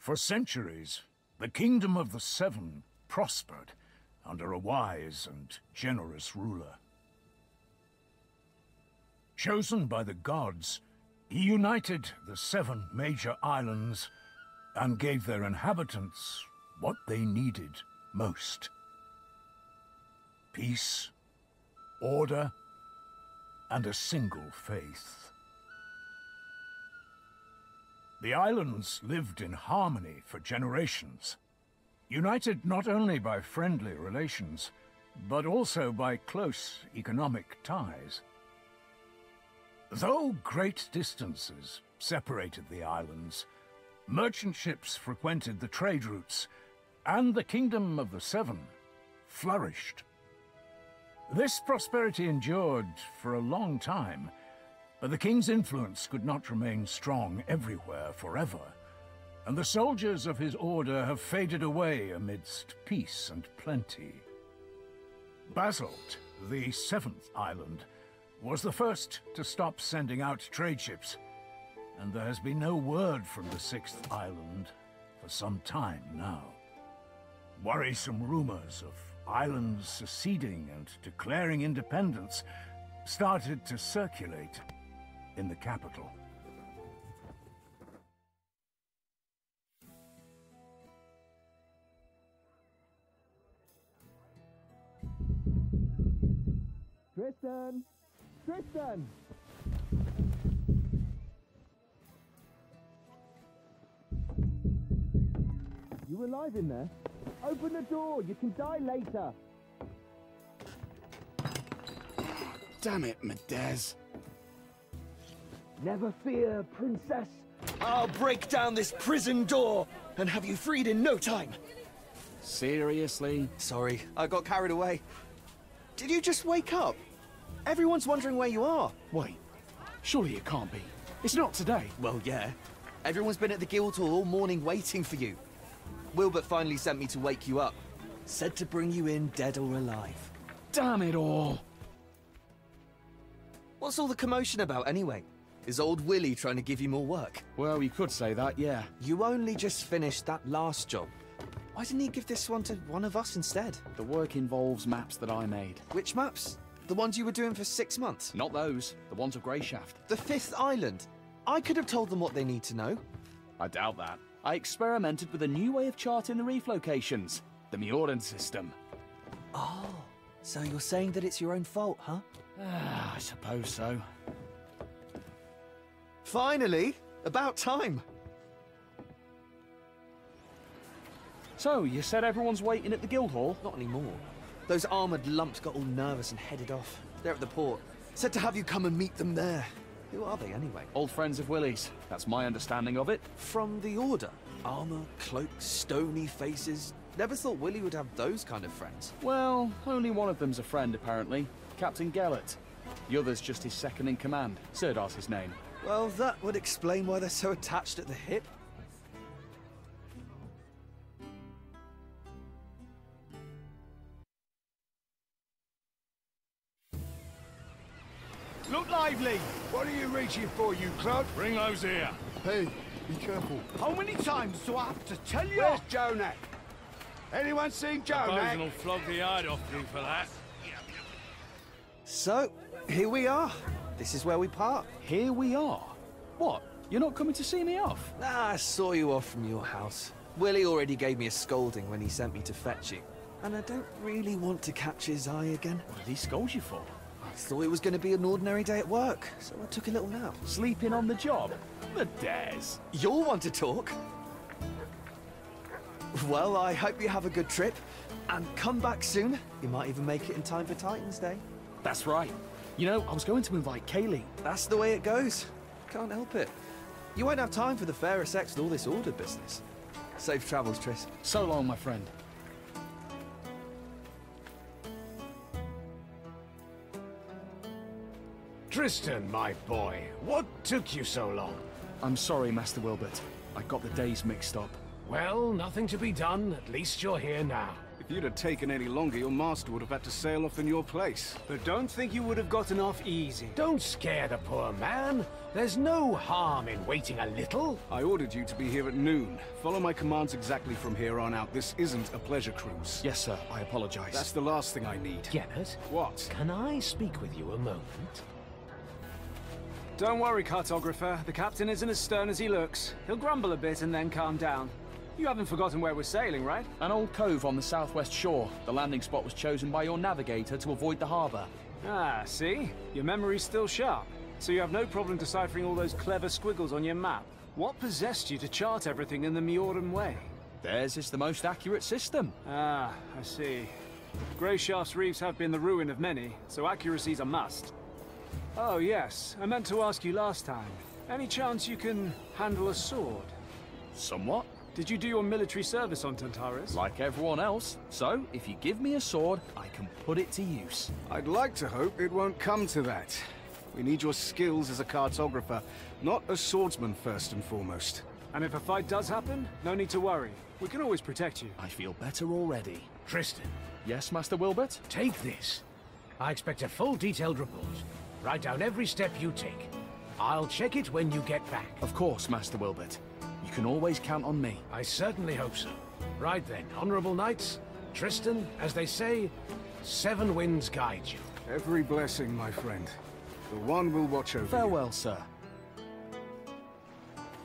For centuries, the Kingdom of the Seven prospered under a wise and generous ruler. Chosen by the gods, he united the 7 major islands and gave their inhabitants what they needed most: peace, order, and a single faith. The islands lived in harmony for generations, united not only by friendly relations, but also by close economic ties. Though great distances separated the islands, merchant ships frequented the trade routes, and the Kingdom of the Seven flourished. This prosperity endured for a long time, but the king's influence could not remain strong everywhere forever, and the soldiers of his order have faded away amidst peace and plenty. Basalt, the 7th island, was the first to stop sending out trade ships, and there has been no word from the 6th island for some time now. Worrisome rumors of islands seceding and declaring independence started to circulate in the capital. Tristan! Tristan! You alive in there? Open the door, you can die later. Damn it, Medez. Never fear, princess. I'll break down this prison door and have you freed in no time. Seriously? Sorry, I got carried away. Did you just wake up? Everyone's wondering where you are. Wait, surely it can't be. It's not today. Well, yeah. Everyone's been at the Guildhall all morning waiting for you. Wilbert finally sent me to wake you up. Said to bring you in dead or alive. Damn it all. What's all the commotion about anyway? Is old Willie trying to give you more work? Well, you could say that, yeah. You only just finished that last job. Why didn't he give this one to one of us instead? The work involves maps that I made. Which maps? The ones you were doing for 6 months? Not those. The ones of Greyshaft. The 5th island? I could have told them what they need to know. I doubt that. I experimented with a new way of charting the reef locations. The Mjordan system. Oh, so you're saying that it's your own fault, huh? I suppose so. Finally! About time! So, you said everyone's waiting at the Guildhall? Not anymore. Those armoured lumps got all nervous and headed off. They're at the port. Said to have you come and meet them there. Who are they anyway? Old friends of Willie's. That's my understanding of it. From the Order? Armour, cloaks, stony faces. Never thought Willie would have those kind of friends. Well, only one of them's a friend, apparently. Captain Gellert. The other's just his second in command. Sirdar's his name. Well, that would explain why they're so attached at the hip. Look lively! What are you reaching for, you clod? Bring those here. Hey, be careful. How many times do I have to tell you? Where's Jonak? Anyone seen Jonak? Will flog the hide off you for that. So, here we are. This is where we part. Here we are. What? You're not coming to see me off? I saw you off from your house. Willie already gave me a scolding when he sent me to fetch you. And I don't really want to catch his eye again. What did he scold you for? I thought it was going to be an ordinary day at work, so I took a little nap. Sleeping on the job? The dares. You'll want to talk. Well, I hope you have a good trip. And come back soon. You might even make it in time for Titan's Day. That's right. You know, I was going to invite Kaylee. That's the way it goes. Can't help it. You won't have time for the fairer sex and all this order business. Safe travels, Tris. So long, my friend. Tristan, my boy, what took you so long? I'm sorry, Master Wilbert. I got the days mixed up. Well, nothing to be done. At least you're here now. If If you'd have taken any longer, your master would have had to sail off in your place. But don't think you would have gotten off easy. Don't scare the poor man. There's no harm in waiting a little. I ordered you to be here at noon. Follow my commands exactly from here on out. This isn't a pleasure cruise. Yes, sir. I apologize. That's the last thing I need. Gellert, What? can I speak with you a moment? Don't worry, cartographer. The captain isn't as stern as he looks. He'll grumble a bit and then calm down. You haven't forgotten where we're sailing, right? An old cove on the southwest shore. The landing spot was chosen by your navigator to avoid the harbor. Ah, see? Your memory's still sharp. So you have no problem deciphering all those clever squiggles on your map. What possessed you to chart everything in the Mioran way? Theirs is the most accurate system. Ah, I see. Grey Shaft's reefs have been the ruin of many, so accuracy's a must. Oh yes, I meant to ask you last time. Any chance you can handle a sword? Somewhat. Did you do your military service on Tantarus? Like everyone else. So, if you give me a sword, I can put it to use. I'd like to hope it won't come to that. We need your skills as a cartographer, not a swordsman first and foremost. And if a fight does happen, no need to worry. We can always protect you. I feel better already. Tristan, Yes, Master Wilbert? take this. I expect a full detailed report. Write down every step you take. I'll check it when you get back. Of course, Master Wilbert. You can always count on me. I certainly hope so. Right then, honorable knights. Tristan, as they say, 7 winds guide you. Every blessing, my friend. The one will watch over you. Farewell, sir.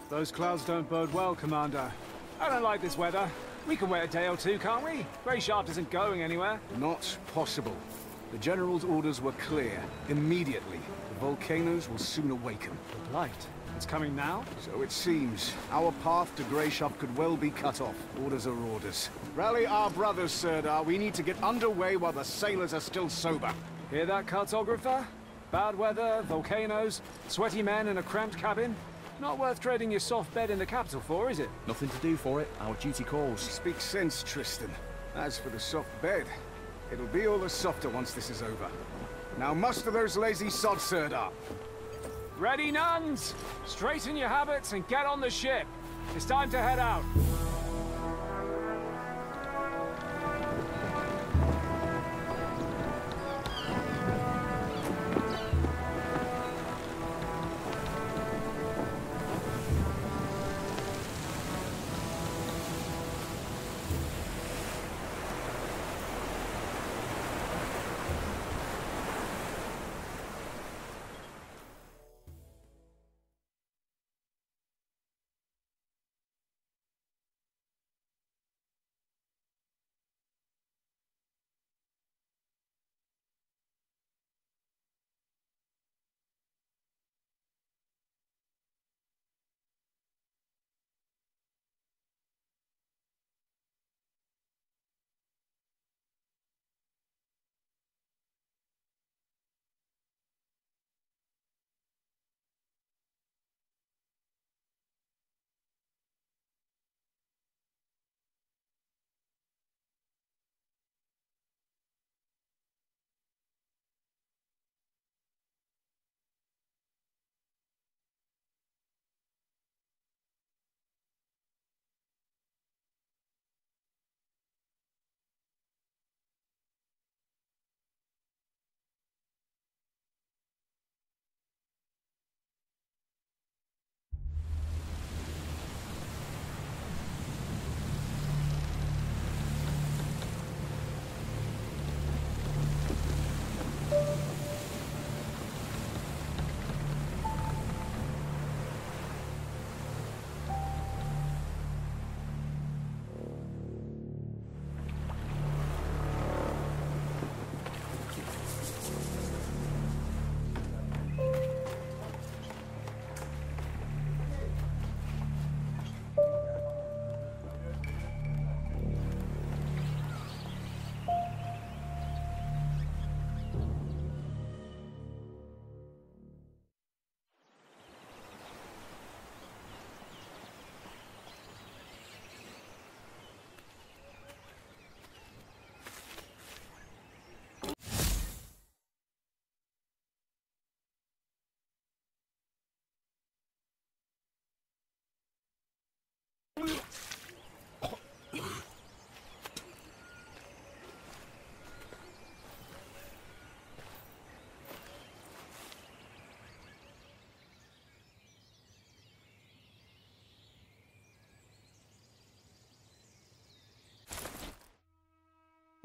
Those clouds don't bode well, Commander. I don't like this weather. We can wait a day or two, can't we? Grey Shaft isn't going anywhere. Not possible. The General's orders were clear. Immediately. The volcanoes will soon awaken. The light. It's coming now? So it seems. Our path to Greyshoft could well be cut off. Orders are orders. Rally our brothers, Sirdar. We need to get underway while the sailors are still sober. Hear that, cartographer? Bad weather, volcanoes, sweaty men in a cramped cabin. Not worth trading your soft bed in the capital for, is it? Nothing to do for it. Our duty calls. Speak sense, Tristan. As for the soft bed, it'll be all the softer once this is over. Now muster those lazy sods, Sirdar. Ready, nuns? Straighten your habits and get on the ship. It's time to head out.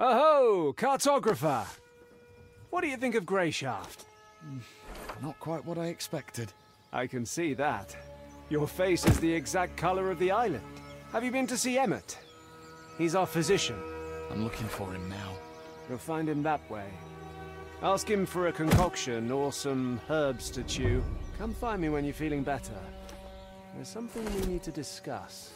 Oh, cartographer! What do you think of Greyshaft? Not quite what I expected. I can see that. Your face is the exact color of the island. Have you been to see Emmett? He's our physician. I'm looking for him now. You'll find him that way. Ask him for a concoction or some herbs to chew. Come find me when you're feeling better. There's something we need to discuss.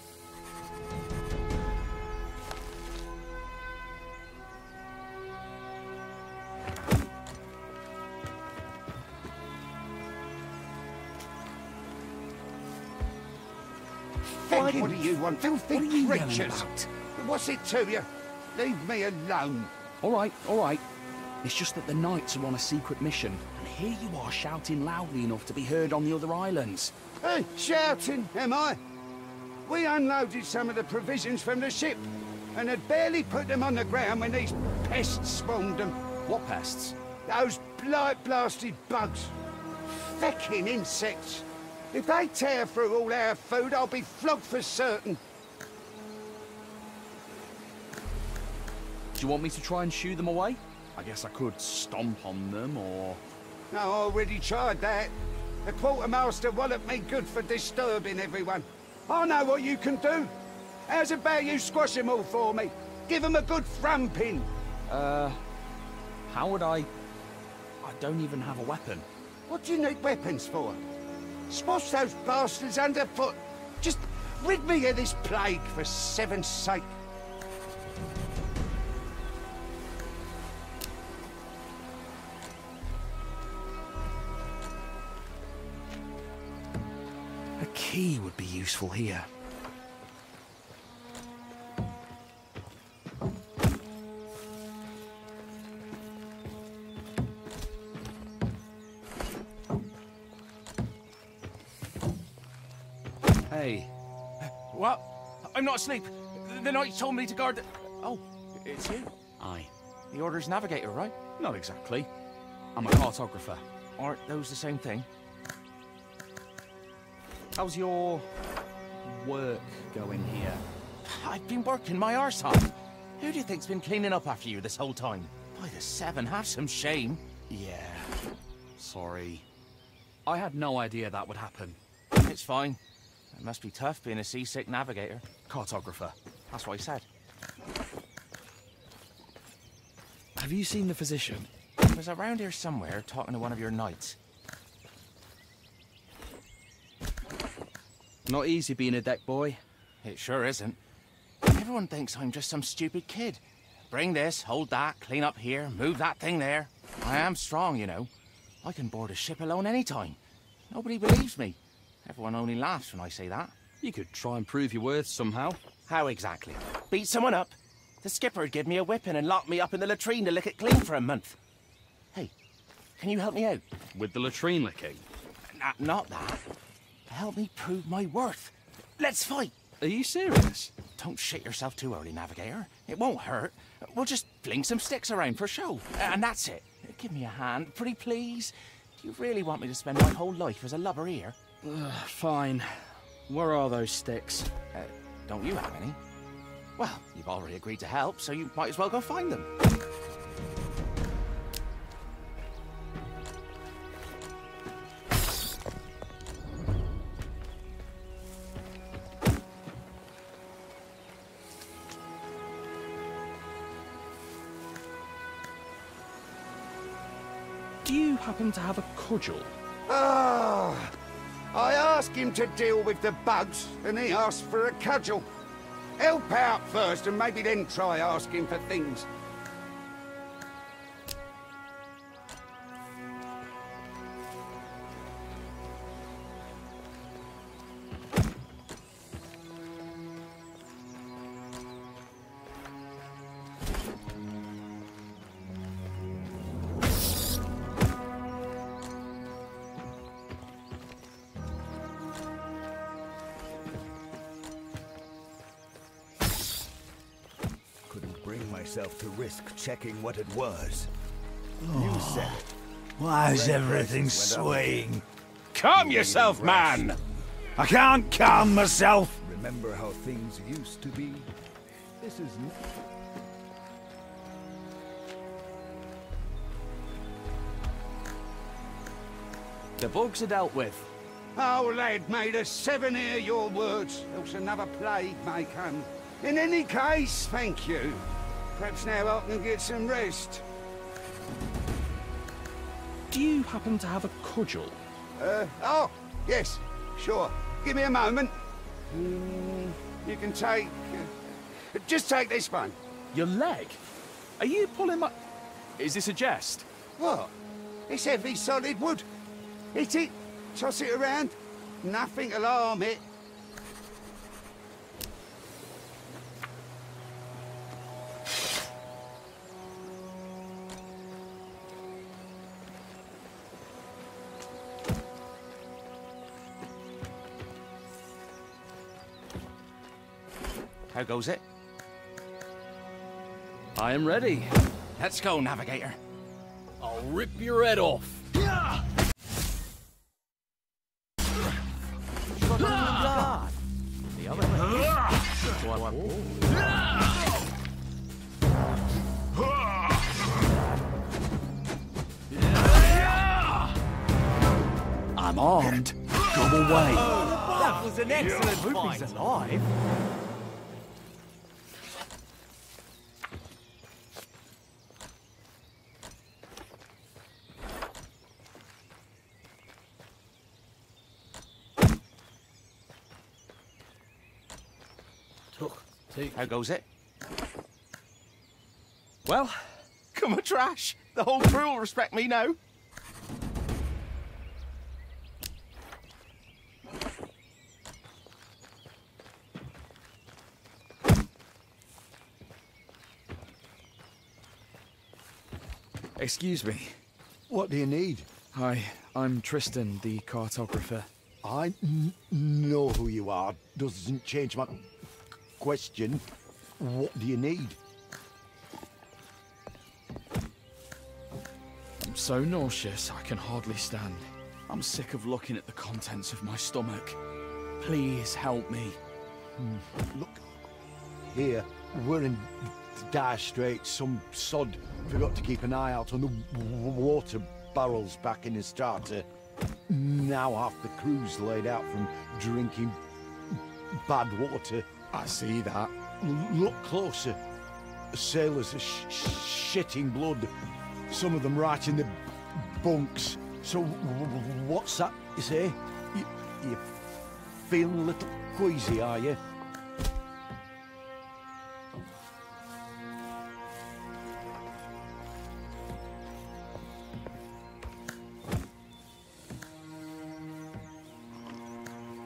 What do you want, filthy creatures? What's it to you? Leave me alone. All right. It's just that the knights are on a secret mission, and here you are shouting loudly enough to be heard on the other islands. Hey, shouting, am I? We unloaded some of the provisions from the ship, and had barely put them on the ground when these pests spawned them. What pests? Those blight-blasted bugs. Fecking insects. If they tear through all our food, I'll be flogged for certain. Do you want me to try and shoo them away? I guess I could stomp on them, or... No, I already tried that. The quartermaster walloped me good for disturbing everyone. I know what you can do. How's about you squash them all for me? Give them a good thumping. How would I don't even have a weapon. What do you need weapons for? Squash those bastards underfoot. Just rid me of this plague, for seven's sake. A key would be useful here. Hey. What? I'm not asleep. The knight told me to guard the... Oh, it's you. Aye. The Order's navigator, right? Not exactly. I'm a cartographer. Aren't those the same thing? How's your work going here? I've been working my arse off. Who do you think's been cleaning up after you this whole time? By the seven, have some shame. Yeah. Sorry. I had no idea that would happen. It's fine. It must be tough being a seasick navigator. Cartographer. That's what he said. Have you seen the physician? He was around here somewhere talking to one of your knights. Not easy being a deck boy. It sure isn't. Everyone thinks I'm just some stupid kid. Bring this, hold that, clean up here, move that thing there. I am strong, you know. I can board a ship alone anytime. Nobody believes me. Everyone only laughs when I say that. You could try and prove your worth somehow. How exactly? Beat someone up? The skipper'd give me a whipping and lock me up in the latrine to lick it clean for a month. Hey, can you help me out? With the latrine licking? Not that. Help me prove my worth. Let's fight. Are you serious? Don't shit yourself too early, Navigator. It won't hurt. We'll just fling some sticks around for show. And that's it. Give me a hand, pretty please. Do you really want me to spend my whole life as a lubber here? Fine. Where are those sticks? Don't you have any? Well, you've already agreed to help, so you might as well go find them. Do you happen to have a cudgel? Ah, I asked him to deal with the bugs, and he asked for a cudgel. Help out first, and maybe then try asking for things. To risk checking what it was. You said it. Why is everything swaying? Calm yourself, man! I can't calm myself! Remember how things used to be? This is... The bugs are dealt with. Oh, lad, may the seven hear your words, else another plague may come. In any case, thank you. Perhaps now I can get some rest. Do you happen to have a cudgel? Oh, yes, sure. Give me a moment. You can take... just take this one. Your leg? Are you pulling my... Is this a jest? What? It's heavy, solid wood. Hit it, toss it around. Nothing to alarm it. How goes it? I am ready. Let's go, Navigator. I'll rip your head off. The other way. I'm armed. Go away. That was an excellent fight. He's alive. How goes it? Well, come a trash. The whole crew will respect me now. excuse me. What do you need? Hi, I'm Tristan, the cartographer. I know who you are. Doesn't change my question. What do you need? I'm so nauseous, I can hardly stand. I'm sick of looking at the contents of my stomach. Please help me. Look, here, we're in dire straits. Some sod forgot to keep an eye out on the water barrels back in his starter. Now half the crew's laid out from drinking bad water. I see that. Look closer. Sailors are shitting blood. Some of them right in the bunks. So what's that you say? You feeling a little queasy, are you?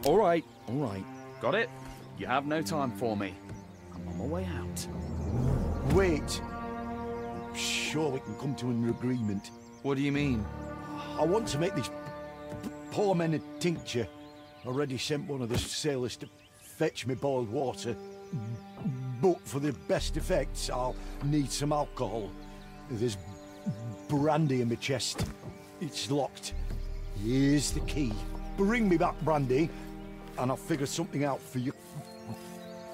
All right. Got it? You have no time for me. I'm on my way out. Wait. I'm sure we can come to an agreement. What do you mean? I want to make these poor men a tincture. Already sent one of the sailors to fetch me boiled water. But for the best effects, I'll need some alcohol. There's brandy in my chest. It's locked. Here's the key. Bring me back brandy, and I'll figure something out for your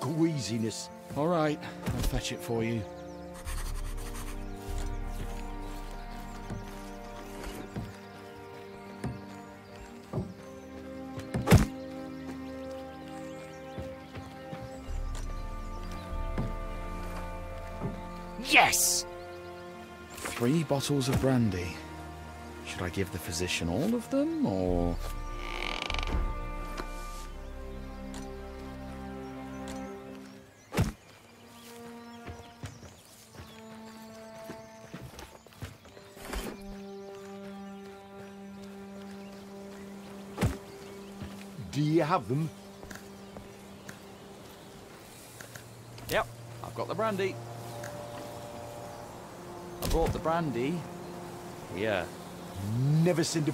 queasiness. All right, I'll fetch it for you. Yes! 3 bottles of brandy. Should I give the physician all of them, or...? Do you have them? Yep, I've got the brandy. I brought the brandy. Here. Never send a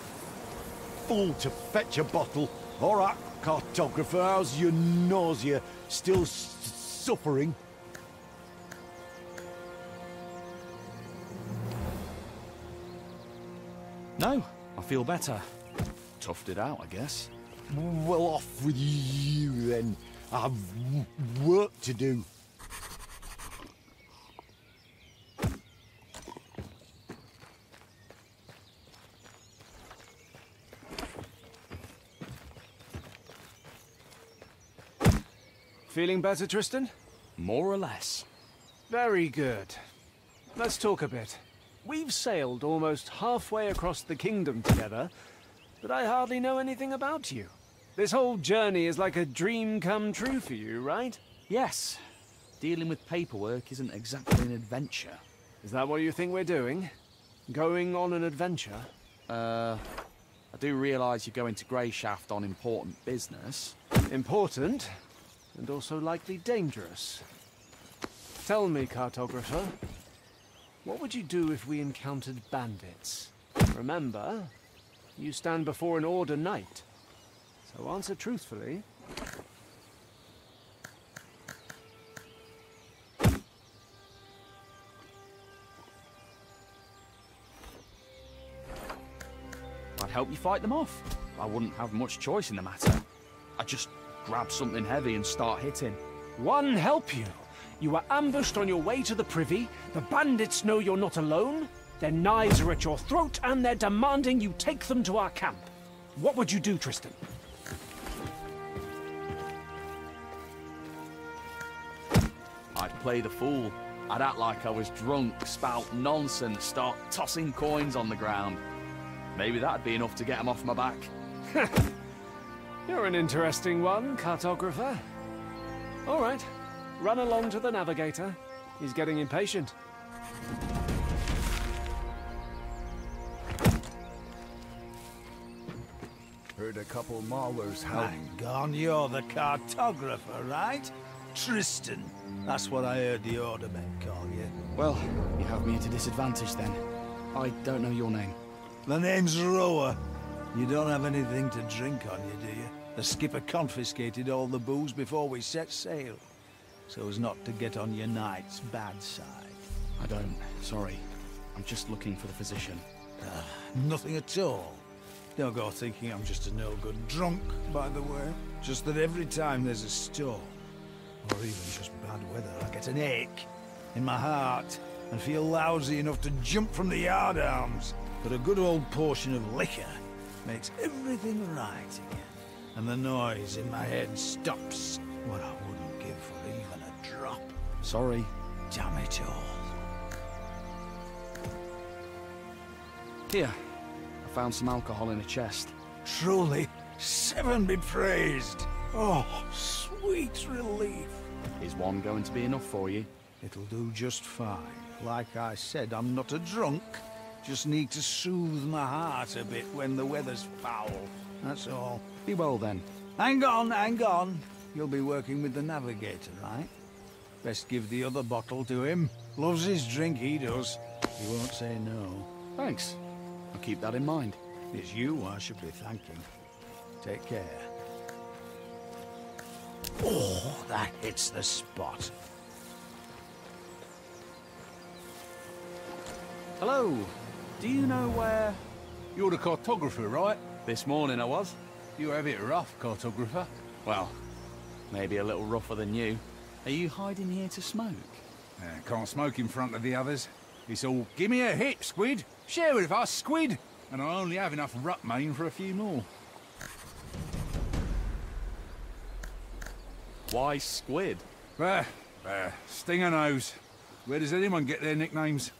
fool to fetch a bottle. All right, cartographer, how's your nausea? Still suffering? No, I feel better. Toughed it out, I guess. Well, off with you then. I've work to do. Feeling better, Tristan? More or less. Very good. Let's talk a bit. We've sailed almost halfway across the kingdom together, but I hardly know anything about you. This whole journey is like a dream come true for you, right? Yes. Dealing with paperwork isn't exactly an adventure. Is that what you think we're doing? Going on an adventure? I do realise you're going to Greyshaft on important business. Important, and also likely dangerous. Tell me, cartographer, what would you do if we encountered bandits? Remember, you stand before an Order Knight, so answer truthfully. I'd help you fight them off. I wouldn't have much choice in the matter. I'd just grab something heavy and start hitting. One help you? You were ambushed on your way to the privy, the bandits know you're not alone, their knives are at your throat, and they're demanding you take them to our camp. What would you do, Tristan? I'd play the fool. I'd act like I was drunk, spout nonsense, start tossing coins on the ground. Maybe that'd be enough to get them off my back. You're an interesting one, cartographer. All right, run along to the navigator. He's getting impatient. Heard a couple maulers howling. Hang on, you're the cartographer, right? Tristan. That's what I heard the ordermen call you. Well, you have me at a disadvantage then. I don't know your name. The name's Rower. You don't have anything to drink on you, do you? The skipper confiscated all the booze before we set sail, so as not to get on your knight's bad side. I don't. Sorry. I'm just looking for the physician. Nothing at all. Don't go thinking I'm just a no-good drunk, by the way. Just that every time there's a storm, or even just bad weather, I get an ache in my heart and feel lousy enough to jump from the yardarms. But a good old portion of liquor makes everything right again. And the noise in my head stops. What I wouldn't give for even a drop. Sorry. Damn it all. Here. I found some alcohol in a chest. Truly, 7 be praised. Oh, sweet relief. Is one going to be enough for you? It'll do just fine. Like I said, I'm not a drunk. Just need to soothe my heart a bit when the weather's foul. That's all. Be well then. Hang on, hang on. You'll be working with the navigator, right? Best give the other bottle to him. Loves his drink, he does. He won't say no. Thanks. I'll keep that in mind. It's you I should be thanking. Take care. Oh, that hits the spot. Hello. Do you know where... You're the cartographer, right? This morning I was. You have it rough, cartographer. Well, maybe a little rougher than you. Are you hiding here to smoke? Can't smoke in front of the others. It's all, give me a hit, Squid. Share it with us, Squid. And I only have enough rutmain for a few more. Why Squid? Stinger nose. Where does anyone get their nicknames?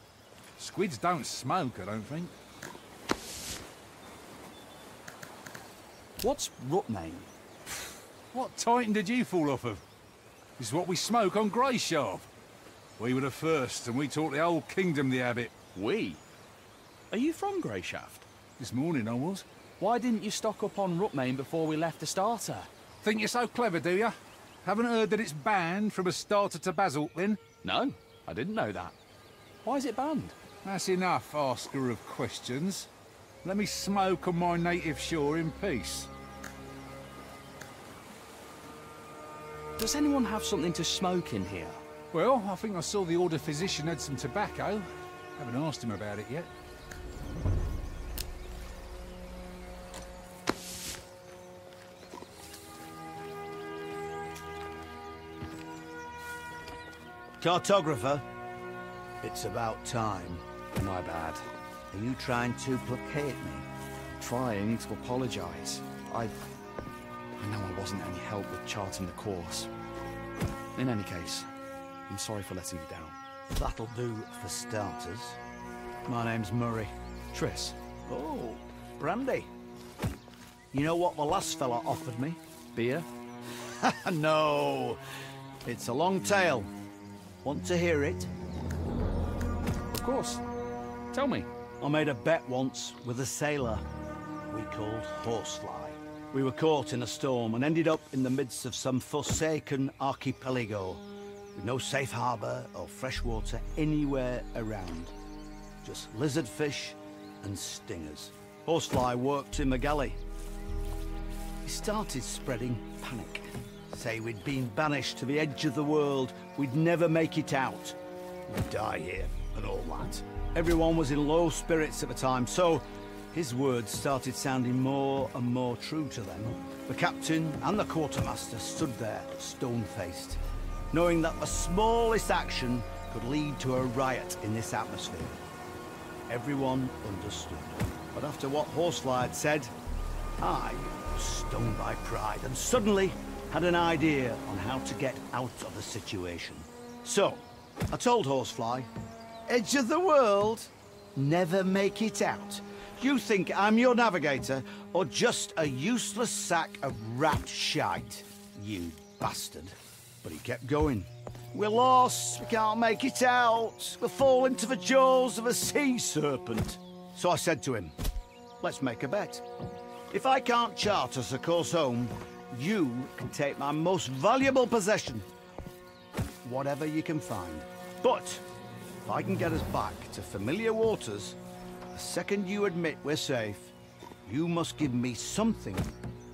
Squids don't smoke, I don't think. What's rutmain? What titan did you fall off of? This is what we smoke on Greyshaft. We were the first, and we taught the whole kingdom the habit. We? Are you from Greyshaft? This morning I was. Why didn't you stock up on rutmain before we left the starter? Think you're so clever, do you? Haven't heard that it's banned from a starter to basalt, then? No, I didn't know that. Why is it banned? That's enough, asker of questions. Let me smoke on my native shore in peace. Does anyone have something to smoke in here? Well, I think I saw the Order physician had some tobacco. Haven't asked him about it yet. Cartographer, it's about time. My bad. Are you trying to placate me? Trying to apologise. I know I wasn't any help with charting the course. In any case, I'm sorry for letting you down. That'll do for starters. My name's Murray. Triss. Oh, brandy. You know what the last fella offered me? Beer? No, it's a long tale. Want to hear it? Of course. Tell me. I made a bet once with a sailor we called Horsefly. We were caught in a storm and ended up in the midst of some forsaken archipelago with no safe harbour or fresh water anywhere around. Just lizard fish and stingers. Horsefly worked in the galley. He started spreading panic. Say we'd been banished to the edge of the world, we'd never make it out. We'd die here and all that. Everyone was in low spirits at the time, so his words started sounding more and more true to them. The captain and the quartermaster stood there, stone-faced, knowing that the smallest action could lead to a riot in this atmosphere. Everyone understood. But after what Horsefly had said, I was stung by pride and suddenly had an idea on how to get out of the situation. So, I told Horsefly, edge of the world, never make it out. You think I'm your navigator or just a useless sack of rat shite, you bastard. But he kept going. We're lost, we can't make it out. We'll fall into the jaws of a sea serpent. So I said to him, let's make a bet. If I can't chart us a course home, you can take my most valuable possession, whatever you can find. But if I can get us back to familiar waters, the second you admit we're safe, you must give me something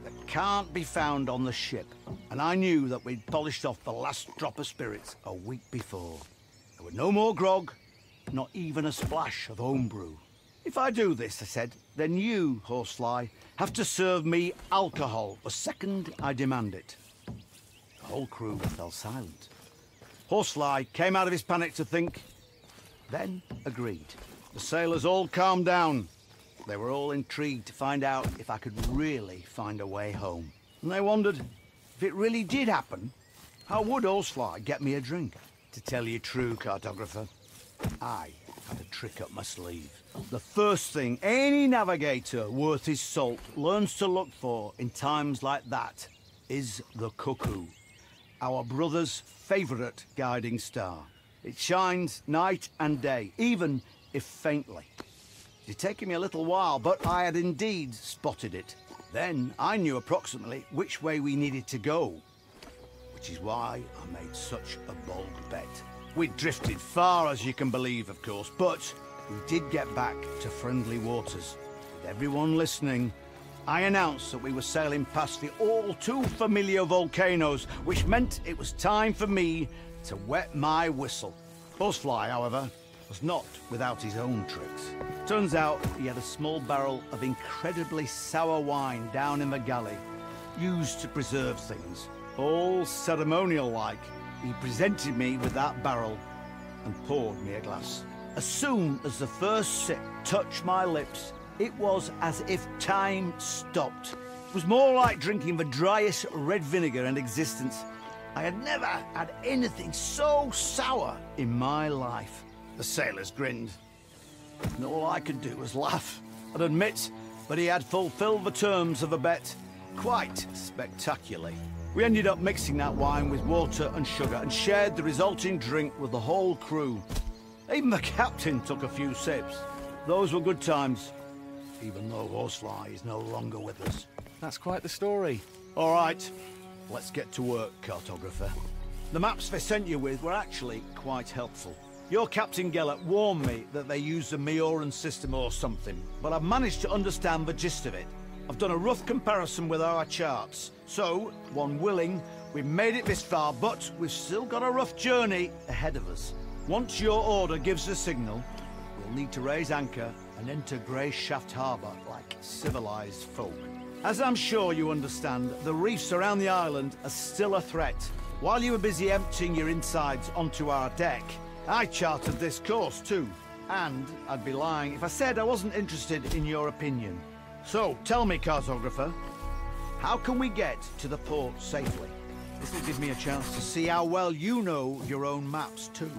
that can't be found on the ship. And I knew that we'd polished off the last drop of spirits a week before. There were no more grog, not even a splash of homebrew. If I do this, I said, then you, Horsefly, have to serve me alcohol the second I demand it. The whole crew fell silent. Horsefly came out of his panic to think, then agreed. The sailors all calmed down. They were all intrigued to find out if I could really find a way home. And they wondered, if it really did happen, how would Horsefly get me a drink? To tell you true, cartographer, I had a trick up my sleeve. The first thing any navigator worth his salt learns to look for in times like that is the cuckoo, our brother's favourite guiding star. It shines night and day, even if faintly. It had taken me a little while, but I had indeed spotted it. Then I knew approximately which way we needed to go, which is why I made such a bold bet. We'd drifted far, as you can believe, of course, but we did get back to friendly waters. With everyone listening, I announced that we were sailing past the all too familiar volcanoes, which meant it was time for me to wet my whistle. Horsefly, however, was not without his own tricks. Turns out he had a small barrel of incredibly sour wine down in the galley, used to preserve things. All ceremonial-like, he presented me with that barrel and poured me a glass. As soon as the first sip touched my lips, it was as if time stopped. It was more like drinking the driest red vinegar in existence. I had never had anything so sour in my life. The sailors grinned, and all I could do was laugh and admit that he had fulfilled the terms of the bet quite spectacularly. We ended up mixing that wine with water and sugar and shared the resulting drink with the whole crew. Even the captain took a few sips. Those were good times, even though Horsefly is no longer with us. That's quite the story. All right, let's get to work, cartographer. The maps they sent you with were actually quite helpful. Your Captain Gellert warned me that they used a Mioran system or something, but I've managed to understand the gist of it. I've done a rough comparison with our charts, so, one willing, we've made it this far, but we've still got a rough journey ahead of us. Once your order gives the signal, we'll need to raise anchor and enter Grey Shaft Harbour like civilized folk. As I'm sure you understand, the reefs around the island are still a threat. While you were busy emptying your insides onto our deck, I charted this course too, and I'd be lying if I said I wasn't interested in your opinion. So, tell me, cartographer, how can we get to the port safely? This will give me a chance to see how well you know your own maps, too.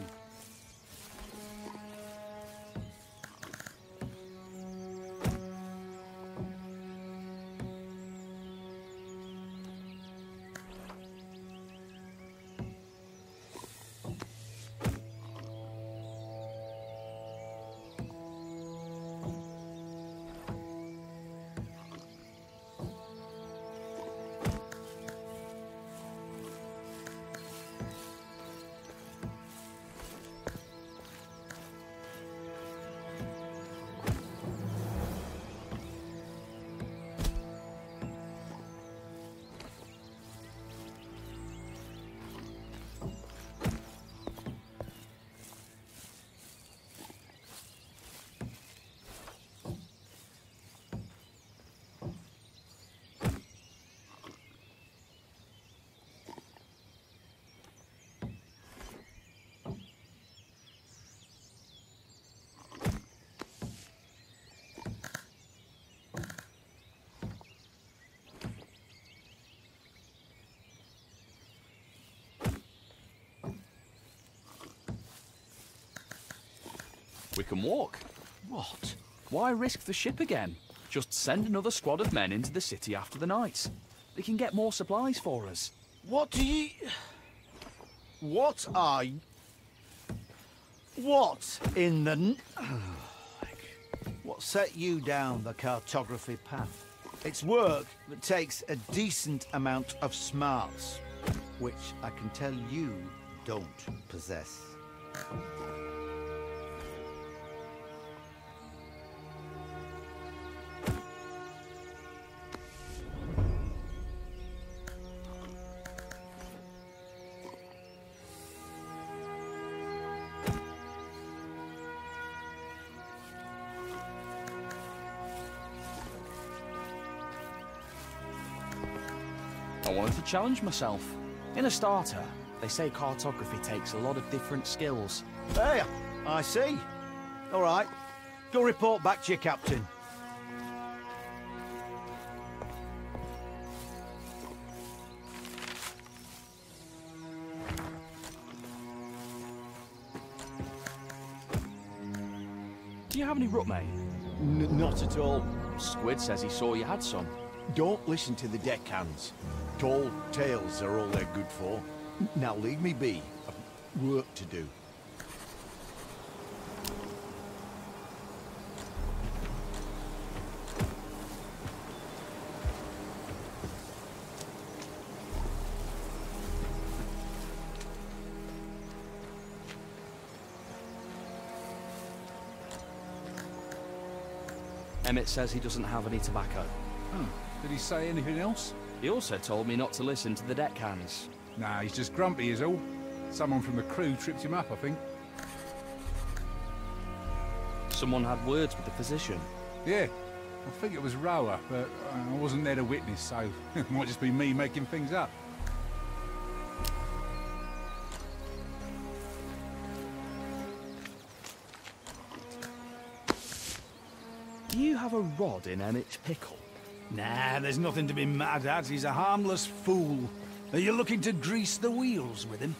We can walk. What? Why risk the ship again? Just send another squad of men into the city after the night. They can get more supplies for us. What do you... What are you... What in the... What set you down the cartography path? It's work that takes a decent amount of smarts, which I can tell you don't possess. I wanted to challenge myself. In a starter, they say cartography takes a lot of different skills. Hey, I see. All right. Go report back to your captain. Do you have any root, mate? Not at all. Squid says he saw you had some. Don't listen to the deckhands. Tall tales are all they're good for. Now leave me be. I've work to do. Emmett says he doesn't have any tobacco. Oh, did he say anything else? He also told me not to listen to the deckhands. Nah, he's just grumpy is all. Someone from the crew tripped him up, I think. Someone had words with the physician. Yeah, I think it was Rower, but I wasn't there to witness, so it might just be me making things up. Do you have a rod in Emmett's pickle? Nah, there's nothing to be mad at. He's a harmless fool. Are you looking to grease the wheels with him?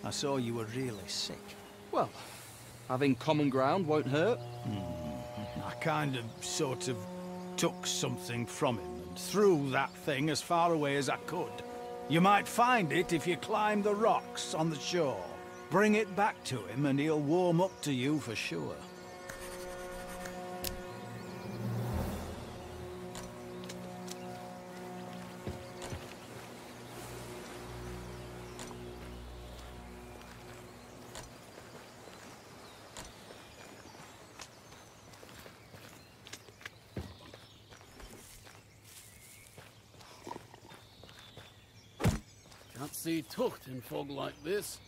I saw you were really sick. Well, having common ground won't hurt. I kind of, sort of, took something from him and threw that thing as far away as I could. You might find it if you climb the rocks on the shore. Bring it back to him and he'll warm up to you for sure. Can't see tucht in fog like this.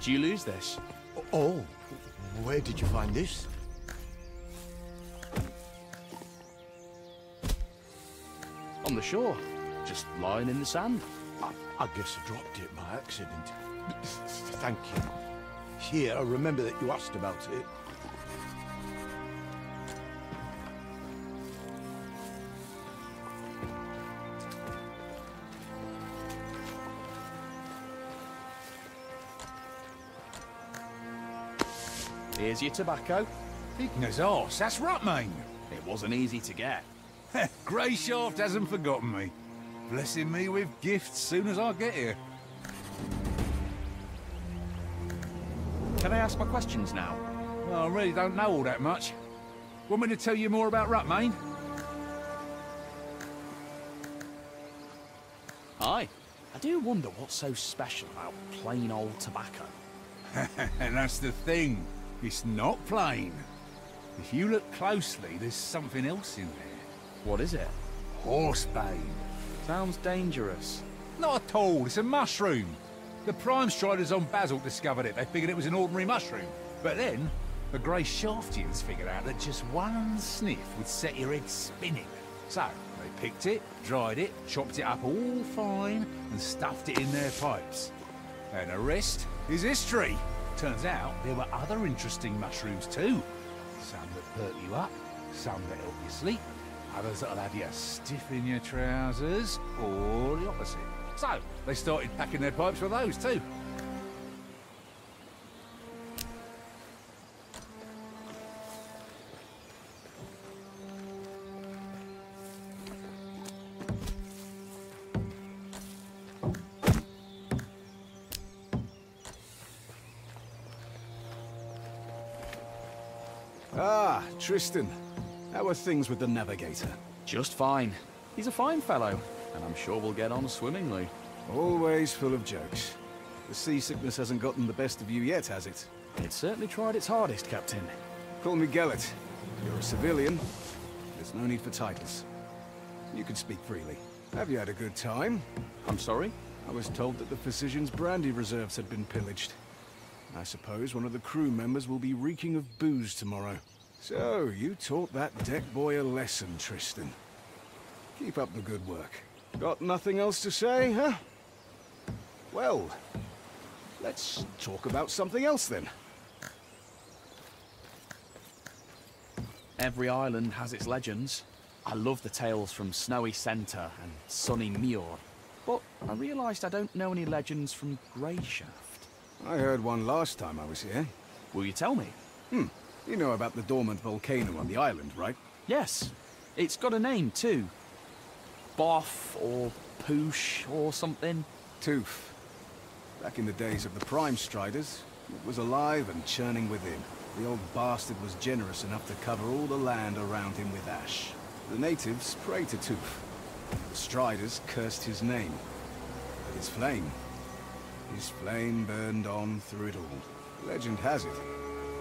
Did you lose this? Oh, where did you find this? On the shore. Just lying in the sand. I guess I dropped it by accident. Thank you. Here, I remember that you asked about it. Here's your tobacco. Igna's arse, that's Rutmane. It wasn't easy to get. Greyshaft hasn't forgotten me. Blessing me with gifts soon as I get here. Can I ask my questions now? Well, I really don't know all that much. Want me to tell you more about Rutmane? Aye. I do wonder what's so special about plain old tobacco. And that's the thing. It's not plain. If you look closely, there's something else in there. What is it? Horsebane. Sounds dangerous. Not at all. It's a mushroom. The Prime Striders on Basalt discovered it. They figured it was an ordinary mushroom. But then, the Greyshaftians figured out that just one sniff would set your head spinning. So, they picked it, dried it, chopped it up all fine, and stuffed it in their pipes. And the rest is history. Turns out there were other interesting mushrooms too. Some that perk you up, some that help you sleep, others that'll have you stiff in your trousers, or the opposite. So, they started packing their pipes with those too. Ah, Tristan. How are things with the navigator? Just fine. He's a fine fellow, and I'm sure we'll get on swimmingly. Always full of jokes. The seasickness hasn't gotten the best of you yet, has it? It certainly tried its hardest, Captain. Call me Gellet. You're a civilian. There's no need for titles. You can speak freely. Have you had a good time? I'm sorry? I was told that the Physician's brandy reserves had been pillaged. I suppose one of the crew members will be reeking of booze tomorrow. So, you taught that deck boy a lesson, Tristan. Keep up the good work. Got nothing else to say, huh? Well, let's talk about something else then. Every island has its legends. I love the tales from Snowy Center and Sunny Muir, but I realised I don't know any legends from Greyshaft. I heard one last time I was here. Will you tell me? You know about the dormant volcano on the island, right? Yes. It's got a name, too. Boff, or Poosh, or something. Tooth. Back in the days of the Prime Striders, it was alive and churning within. The old bastard was generous enough to cover all the land around him with ash. The natives prayed to Tooth. The Striders cursed his name. But his flame burned on through it all. Legend has it,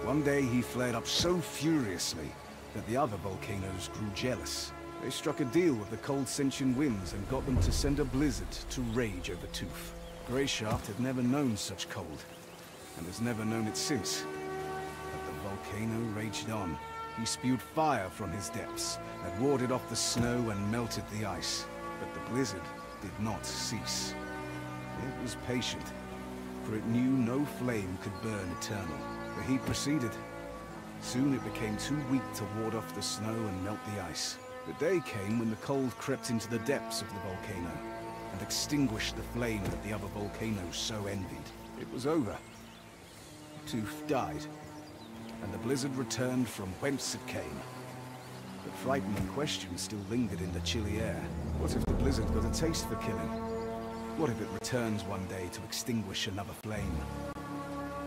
one day he flared up so furiously that the other volcanoes grew jealous. They struck a deal with the cold sentient winds and got them to send a blizzard to rage over Tooth. Greyshaft had never known such cold, and has never known it since. But the volcano raged on. He spewed fire from his depths that warded off the snow and melted the ice. But the blizzard did not cease. It was patient, for it knew no flame could burn eternal. The heat proceeded. Soon it became too weak to ward off the snow and melt the ice. The day came when the cold crept into the depths of the volcano and extinguished the flame that the other volcanoes so envied. It was over. Tooth died, and the blizzard returned from whence it came. The frightening question still lingered in the chilly air. What if the blizzard got a taste for killing? What if it returns one day to extinguish another flame?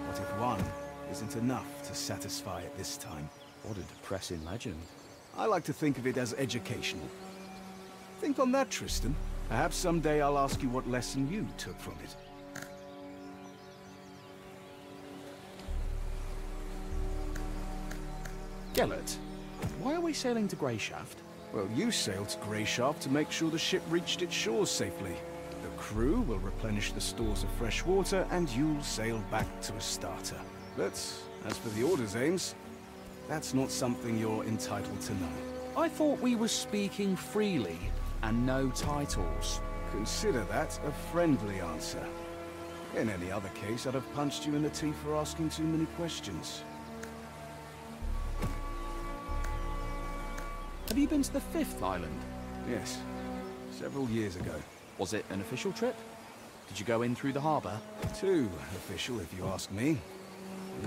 What if one isn't enough to satisfy it this time? What a depressing legend. I like to think of it as educational. Think on that, Tristan. Perhaps someday I'll ask you what lesson you took from it. Gellet, why are we sailing to Greyshaft? Well, you sailed to Greyshaft to make sure the ship reached its shores safely. The crew will replenish the stores of fresh water, and you'll sail back to Astarta. But as for the Order's aims, that's not something you're entitled to know. I thought we were speaking freely and no titles. Consider that a friendly answer. In any other case, I'd have punched you in the teeth for asking too many questions. Have you been to the 5th island? Yes, several years ago. Was it an official trip? Did you go in through the harbour? Too official, if you ask me.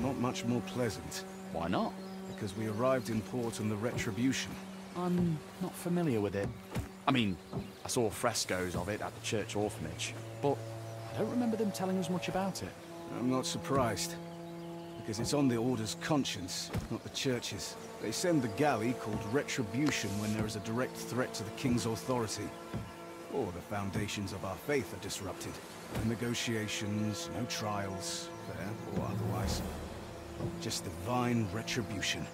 Not much more pleasant. Why not? Because we arrived in port on the Retribution. I'm not familiar with it. I mean, I saw frescoes of it at the church orphanage, but I don't remember them telling us much about it. I'm not surprised, because it's on the Order's conscience, not the Church's. They send the galley called Retribution when there is a direct threat to the King's authority, or the foundations of our faith are disrupted. No negotiations, no trials, fair or otherwise. Just divine retribution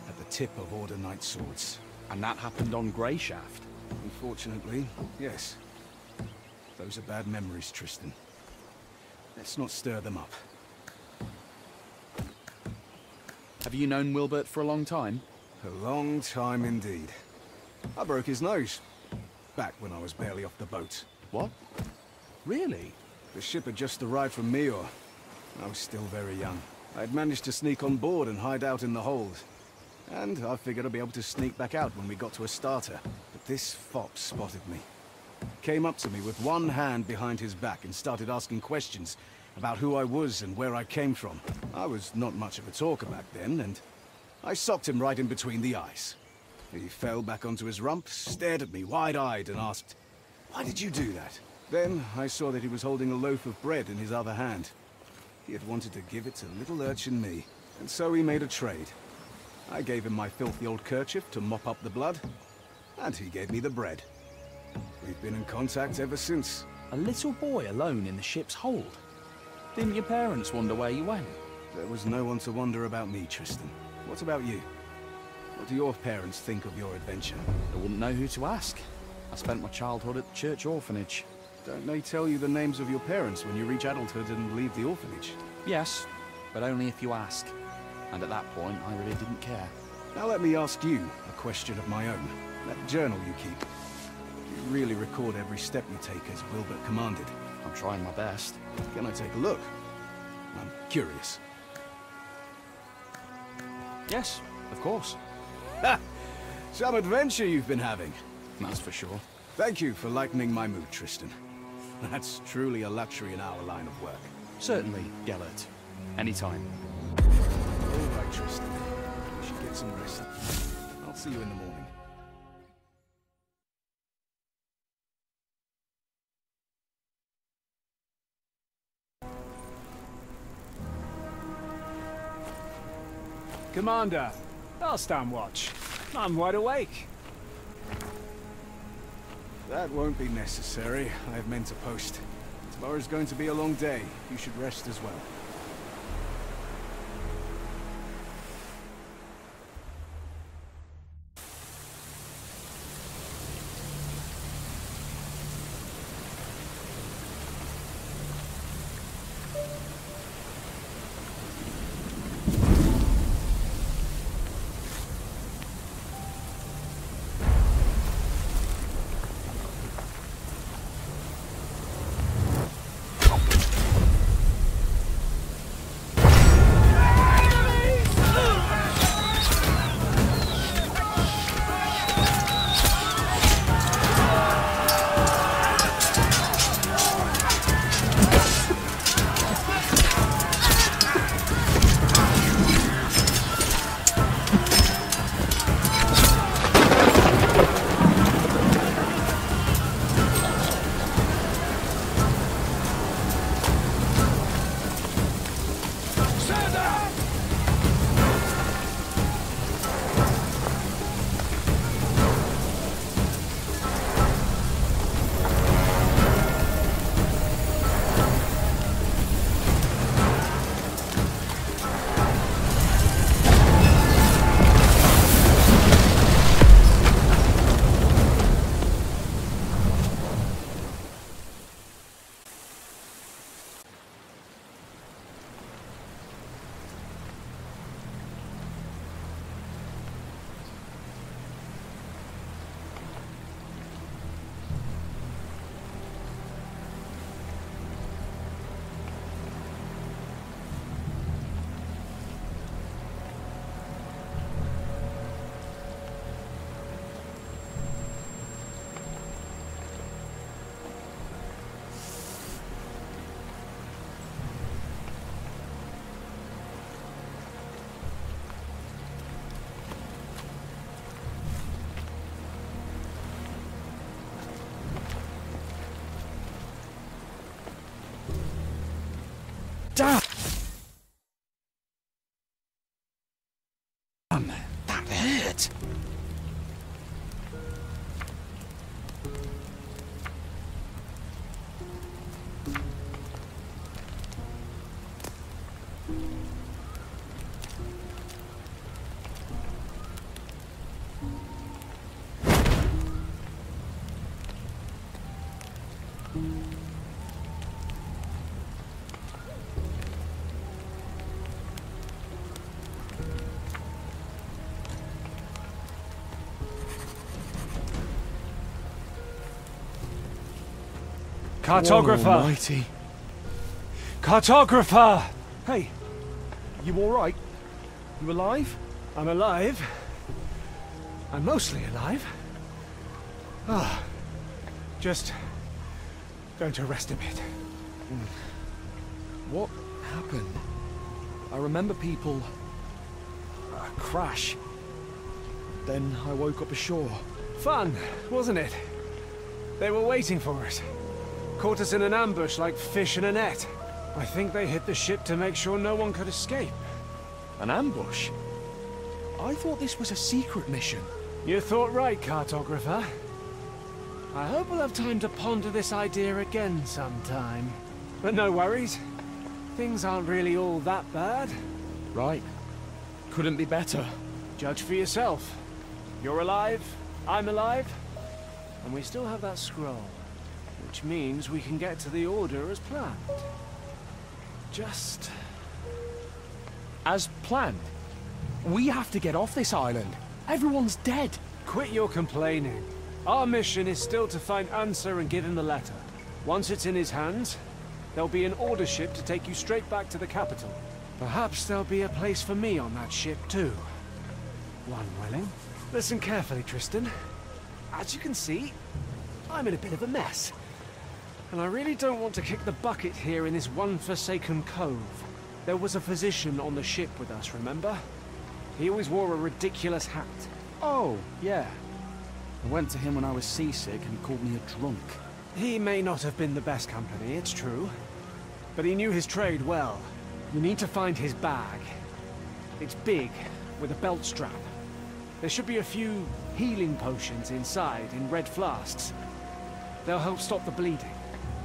at the tip of Order Knight swords. And that happened on Greyshaft? Unfortunately, yes. Those are bad memories, Tristan. Let's not stir them up. Have you known Wilbert for a long time? A long time indeed. I broke his nose. Back when I was barely off the boat. What? Really? The ship had just arrived from Meor. I was still very young. I'd managed to sneak on board and hide out in the hold. And I figured I'd be able to sneak back out when we got to Astarta. But this fop spotted me. Came up to me with one hand behind his back and started asking questions about who I was and where I came from. I was not much of a talker back then, and I socked him right in between the eyes. He fell back onto his rump, stared at me wide-eyed and asked, "Why did you do that?" Then I saw that he was holding a loaf of bread in his other hand. He had wanted to give it to little urchin me, and so we made a trade. I gave him my filthy old kerchief to mop up the blood, and he gave me the bread. We've been in contact ever since. A little boy alone in the ship's hold? Didn't your parents wonder where you went? There was no one to wonder about me, Tristan. What about you? What do your parents think of your adventure? I wouldn't know who to ask. I spent my childhood at the church orphanage. Don't they tell you the names of your parents when you reach adulthood and leave the orphanage? Yes, but only if you ask. And at that point, I really didn't care. Now let me ask you a question of my own. That journal you keep, do you really record every step you take as Wilbert commanded? I'm trying my best. Can I take a look? I'm curious. Yes, of course. Ha! Some adventure you've been having. That's for sure. Thank you for lightening my mood, Tristan. That's truly a luxury in our line of work. Certainly, Gellert. Anytime. All right, Tristan. You should get some rest. I'll see you in the morning. Commander, I'll stand watch. I'm wide awake. That won't be necessary. I have men to post. Tomorrow's going to be a long day. You should rest as well. Damn! That hurt! Cartographer! Almighty. Cartographer! Hey, you all right? You alive? I'm alive. I'm mostly alive. Ah, just going to rest a bit. What happened? I remember people... crash. Then I woke up ashore. Fun, wasn't it? They were waiting for us. Caught us in an ambush like fish in a net. I think they hit the ship to make sure no one could escape. An ambush? I thought this was a secret mission. You thought right, Cartographer. I hope we'll have time to ponder this idea again sometime. But no worries. Things aren't really all that bad. Right. Couldn't be better. Judge for yourself. You're alive, I'm alive, and we still have that scroll. Which means we can get to the Order as planned. Just... As planned? We have to get off this island. Everyone's dead. Quit your complaining. Our mission is still to find Answer and give him the letter. Once it's in his hands, there'll be an Order ship to take you straight back to the capital. Perhaps there'll be a place for me on that ship too. One willing. Listen carefully, Tristan. As you can see, I'm in a bit of a mess. And I really don't want to kick the bucket here in this one forsaken cove. There was a physician on the ship with us, remember? He always wore a ridiculous hat. Oh, yeah. I went to him when I was seasick and he called me a drunk. He may not have been the best company, it's true. But he knew his trade well. You need to find his bag. It's big, with a belt strap. There should be a few healing potions inside in red flasks. They'll help stop the bleeding.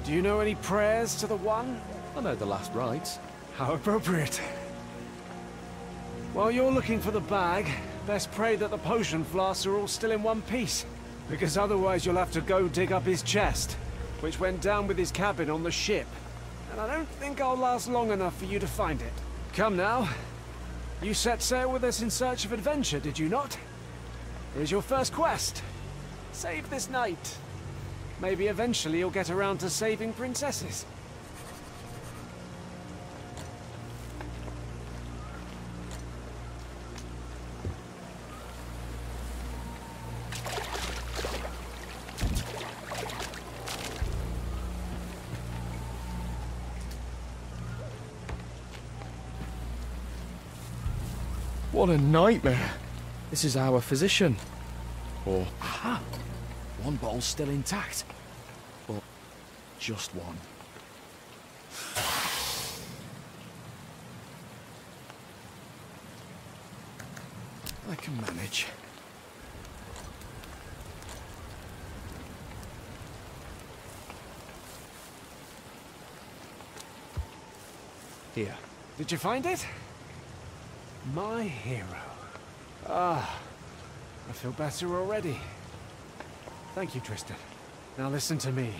Do you know any prayers to the One? I know the last rites. How appropriate. While you're looking for the bag, best pray that the potion flasks are all still in one piece. Because otherwise you'll have to go dig up his chest, which went down with his cabin on the ship. And I don't think I'll last long enough for you to find it. Come now. You set sail with us in search of adventure, did you not? Here's your first quest. Save this night. Maybe eventually you'll get around to saving princesses. What a nightmare. This is our physician. Or... Aha! One bottle's still intact. But just one. I can manage. Here. Did you find it? My hero. Ah, I feel better already. Thank you, Tristan. Now listen to me.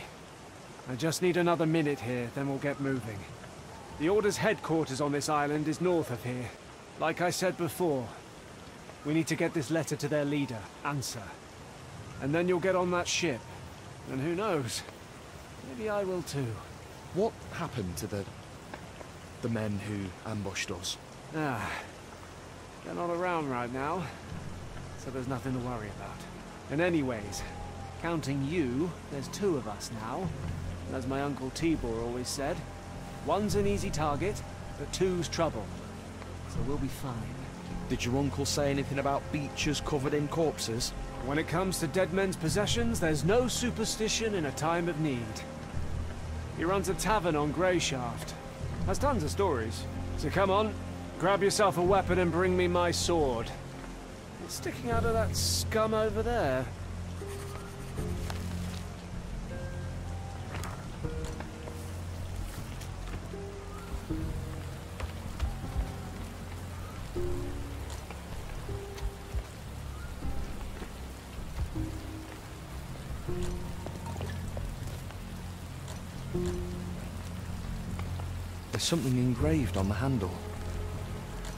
I just need another minute here, then we'll get moving. The Order's headquarters on this island is north of here. Like I said before, we need to get this letter to their leader, Answer. And then you'll get on that ship. And who knows? Maybe I will too. What happened to the men who ambushed us? Ah, they're not around right now, so there's nothing to worry about. And anyways, counting you, there's two of us now. And as my Uncle Tibor always said, one's an easy target, but two's trouble. So we'll be fine. Did your uncle say anything about beaches covered in corpses? When it comes to dead men's possessions, there's no superstition in a time of need. He runs a tavern on Greyshaft. Has tons of stories. So come on, grab yourself a weapon and bring me my sword. It's sticking out of that scum over there. There's something engraved on the handle.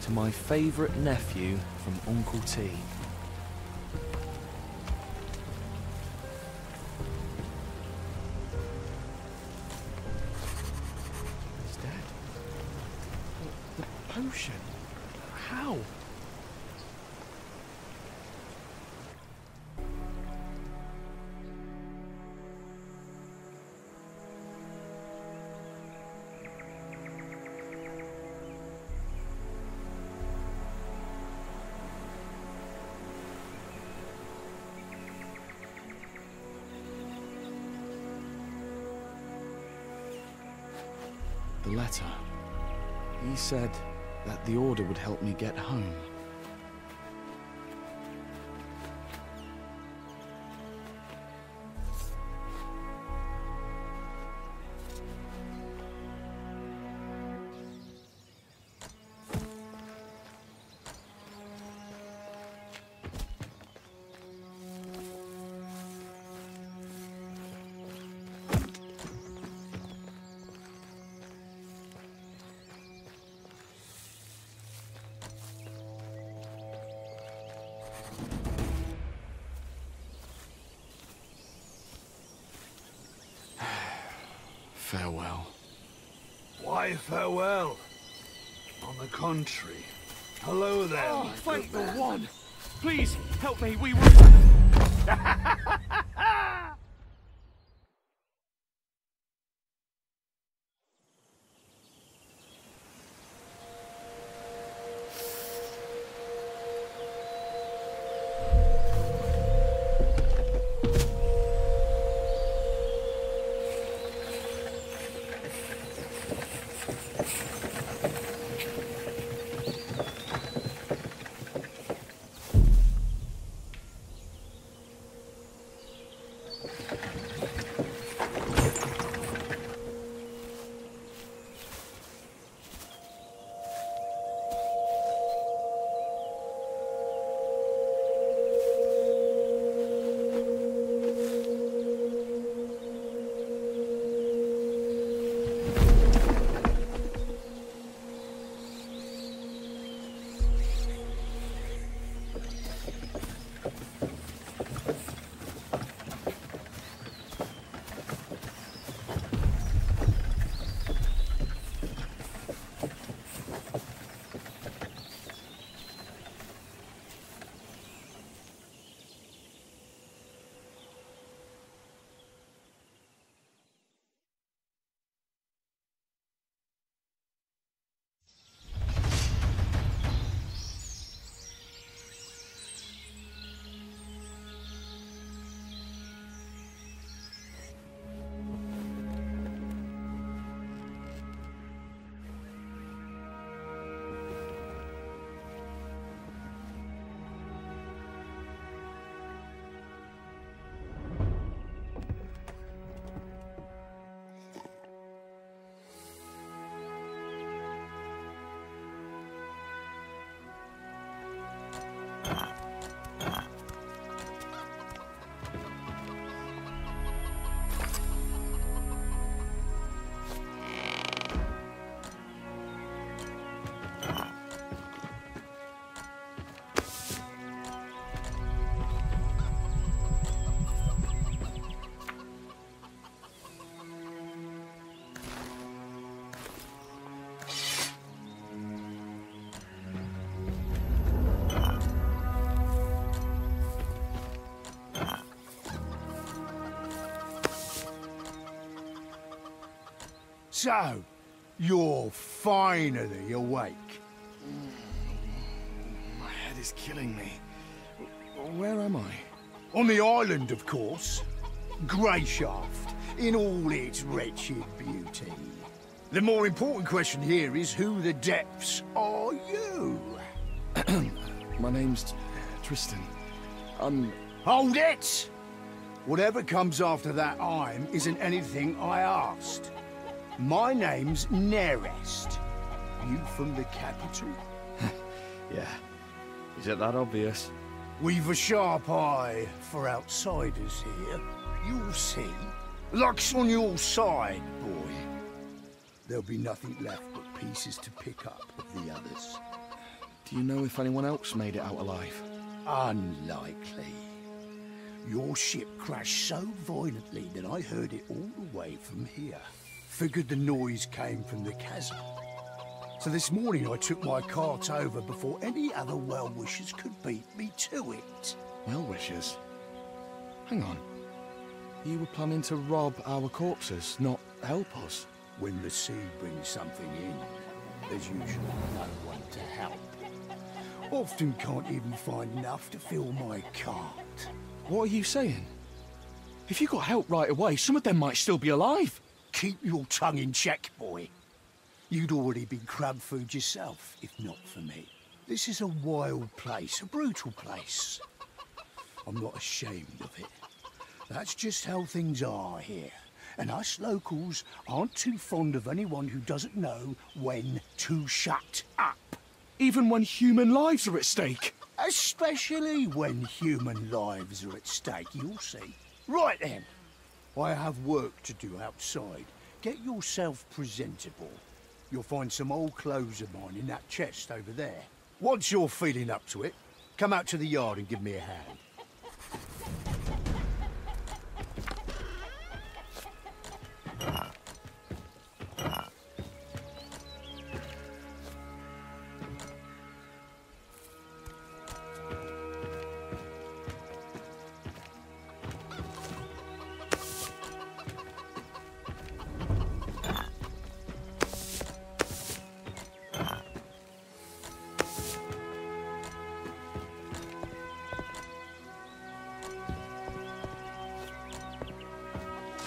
To my favourite nephew from Uncle T. He's dead. The potion. How? The letter. He said that the order would help me get home. Farewell. Why farewell? On the contrary. Hello there. Oh, thank the one. Please, help me, we So, you're finally awake. My head is killing me. Where am I? On the island, of course. Greyshaft, in all its wretched beauty. The more important question here is who the depths are you? My name's Tristan. Hold it! Whatever comes after that I'm isn't anything I asked. My name's Nerest. You from the capital? Yeah. Is it that obvious? We've a sharp eye for outsiders here. You'll see. Luck's on your side, boy. There'll be nothing left but pieces to pick up of the others. Do you know if anyone else made it out alive? Unlikely. Your ship crashed so violently that I heard it all the way from here. Figured the noise came from the chasm. So this morning I took my cart over before any other well-wishers could beat me to it. Well-wishers? Hang on. You were planning to rob our corpses, not help us? When the sea brings something in, there's usually no one to help. Often can't even find enough to fill my cart. What are you saying? If you got help right away, some of them might still be alive. Keep your tongue in check, boy. You'd already been crab food yourself, if not for me. This is a wild place, a brutal place. I'm not ashamed of it. That's just how things are here. And us locals aren't too fond of anyone who doesn't know when to shut up. Even when human lives are at stake. Especially when human lives are at stake, you'll see. Right then. I have work to do outside. Get yourself presentable. You'll find some old clothes of mine in that chest over there. Once you're feeling up to it, come out to the yard and give me a hand.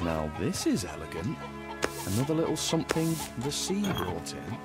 Now this is elegant. Another little something the sea brought in.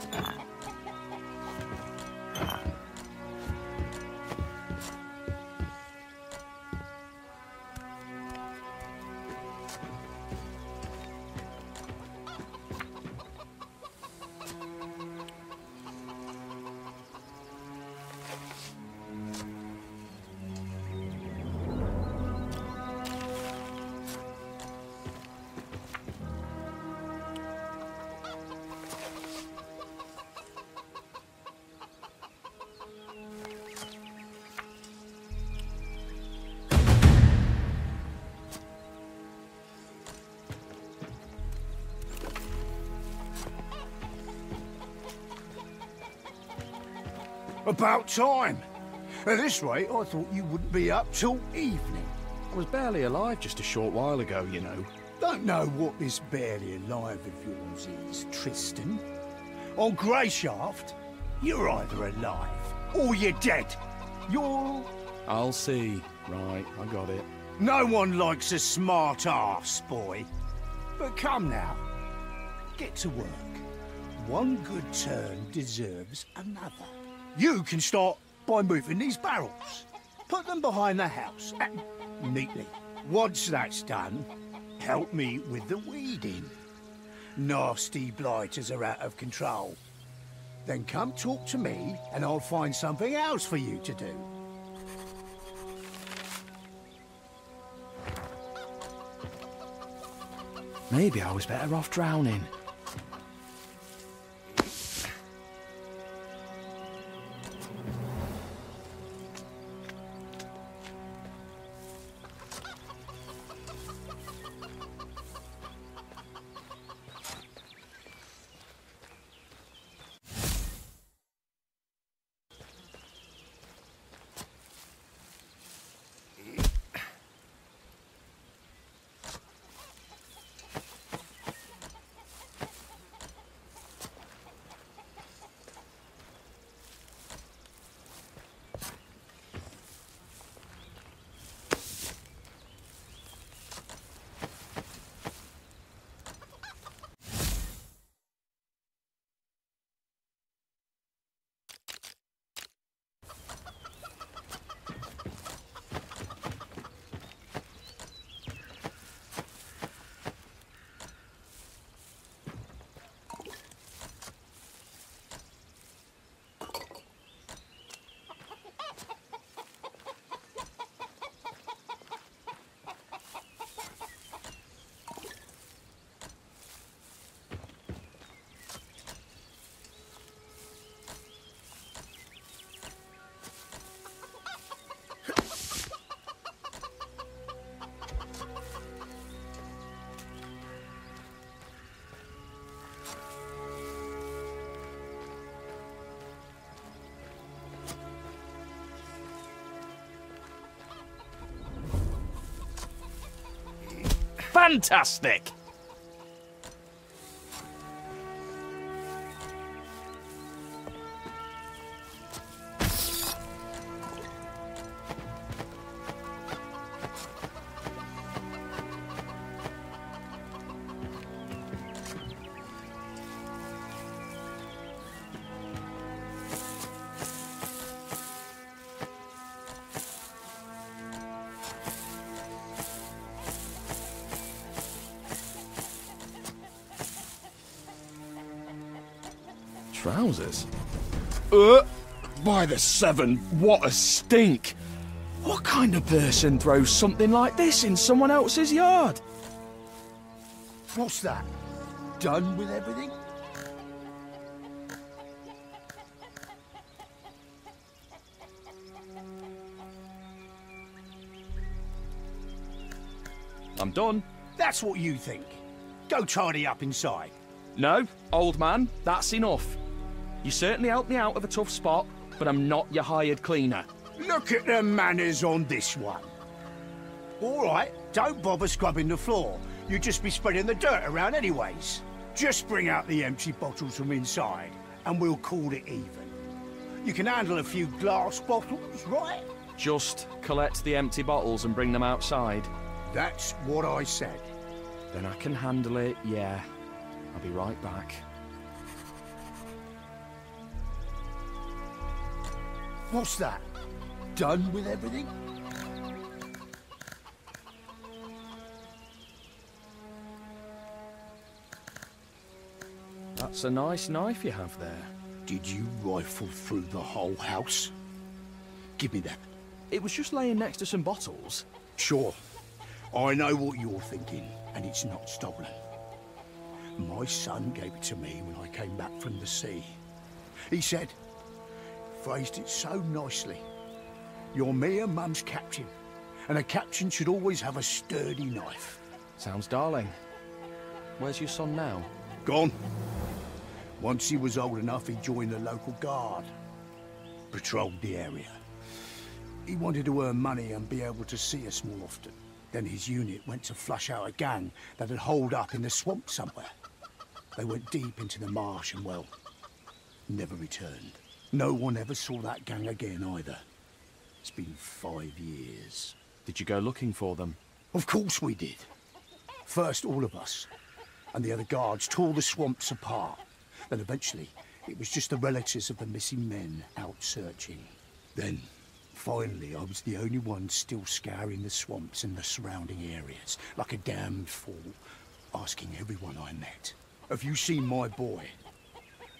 About time. At this rate, I thought you wouldn't be up till evening. I was barely alive just a short while ago, you know. Don't know what this barely alive of yours is, Tristan. On Greyshaft, you're either alive or you're dead. You're... I'll see. Right, I got it. No one likes a smart arse, boy. But come now. Get to work. One good turn deserves another. You can start by moving these barrels. Put them behind the house, neatly. Once that's done, help me with the weeding. Nasty blighters are out of control. Then come talk to me, and I'll find something else for you to do. Maybe I was better off drowning. Fantastic! Trousers? By the seven, what a stink! What kind of person throws something like this in someone else's yard? What's that? Done with everything? I'm done. That's what you think. Go tidy up inside. No, old man, that's enough. You certainly helped me out of a tough spot, but I'm not your hired cleaner. Look at the manners on this one. All right, don't bother scrubbing the floor. You'd just be spreading the dirt around anyways. Just bring out the empty bottles from inside, and we'll call it even. You can handle a few glass bottles, right? Just collect the empty bottles and bring them outside. That's what I said. Then I can handle it, yeah. I'll be right back. What's that? Done with everything? That's a nice knife you have there. Did you rifle through the whole house? Give me that. It was just laying next to some bottles. Sure. I know what you're thinking, and it's not stolen. My son gave it to me when I came back from the sea. He said, phrased it so nicely, "You're me and Mum's captain, and a captain should always have a sturdy knife." Sounds darling. Where's your son now? Gone. Once he was old enough, he joined the local guard. Patrolled the area. He wanted to earn money and be able to see us more often. Then his unit went to flush out a gang that had holed up in the swamp somewhere. They went deep into the marsh and, well, never returned. No one ever saw that gang again either. It's been 5 years. Did you go looking for them? Of course we did. First, all of us, and the other guards tore the swamps apart. Then eventually, it was just the relatives of the missing men out searching. Then, finally, I was the only one still scouring the swamps and the surrounding areas, like a damned fool, asking everyone I met, "Have you seen my boy?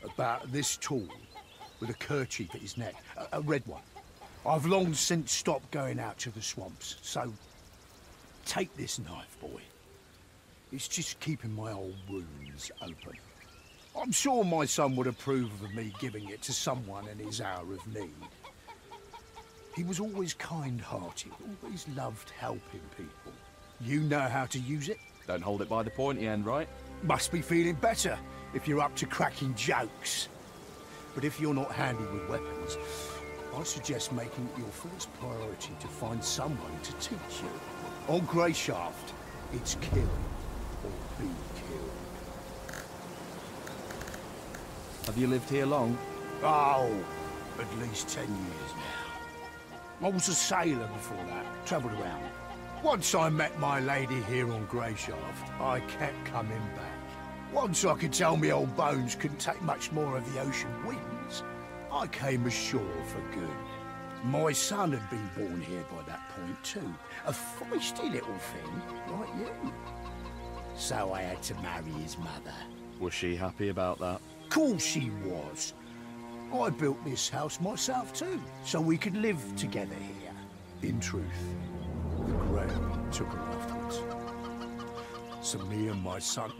About this tall, with a kerchief at his neck, a red one. I've long since stopped going out to the swamps, so take this knife, boy. It's just keeping my old wounds open. I'm sure my son would approve of me giving it to someone in his hour of need. He was always kind-hearted, always loved helping people. You know how to use it? Don't hold it by the pointy end, right? Must be feeling better if you're up to cracking jokes. But if you're not handy with weapons, I suggest making it your first priority to find someone to teach you. On Greyshaft, it's kill or be killed. Have you lived here long? Oh, at least 10 years now. I was a sailor before that, travelled around. Once I met my lady here on Greyshaft, I kept coming back. Once I could tell me old bones couldn't take much more of the ocean winds, I came ashore for good. My son had been born here by that point too, a feisty little thing like you. So I had to marry his mother. Was she happy about that? Course she was. I built this house myself too, so we could live together here. In truth, the Grey took her afterwards. So me and my son...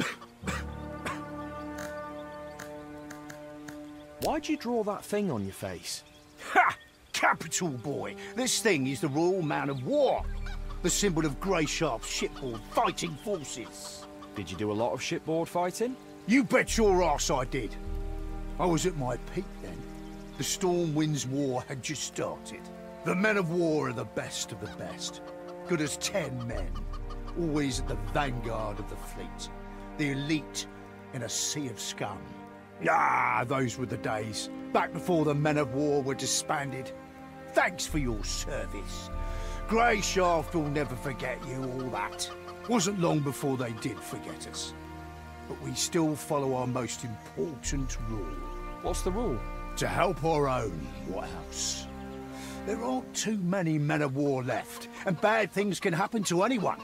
Why'd you draw that thing on your face? Ha! Capital, boy! This thing is the Royal Man of War, the symbol of Greyshaft's shipboard fighting forces. Did you do a lot of shipboard fighting? You bet your arse I did. I was at my peak then. The Storm Winds War had just started. The men of war are the best of the best. Good as 10 men. always at the vanguard of the fleet. The elite in a sea of scum. Ah, those were the days, back before the men of war were disbanded. Thanks for your service. Grey Shaft will never forget you, all that. Wasn't long before they did forget us. But we still follow our most important rule. What's the rule? To help our own, what else? There aren't too many men of war left, and bad things can happen to anyone,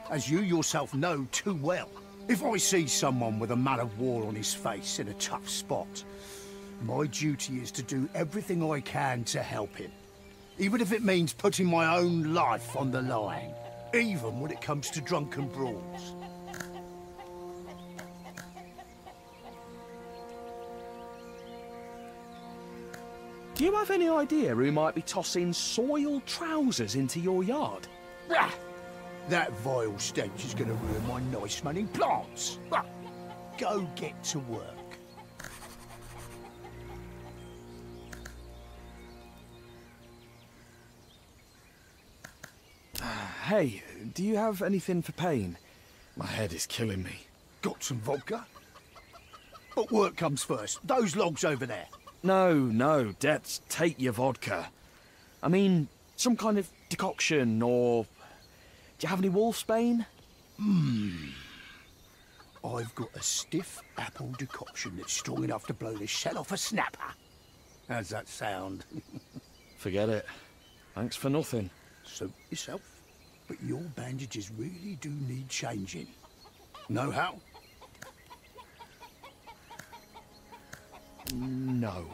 as you yourself know too well. If I see someone with a man of war on his face in a tough spot, my duty is to do everything I can to help him, even if it means putting my own life on the line, even when it comes to drunken brawls. Do you have any idea who might be tossing soiled trousers into your yard? Ah, that vile stench is going to ruin my nice-smelling plants. Ah, go get to work. Hey, do you have anything for pain? My head is killing me. Got some vodka? But work comes first. Those logs over there. No, Debs, take your vodka. I mean, some kind of decoction, or... Do you have any wolfsbane? I've got a stiff apple decoction that's strong enough to blow the shell off a snapper. How's that sound? Forget it. Thanks for nothing. Suit yourself. But your bandages really do need changing. Know how? No.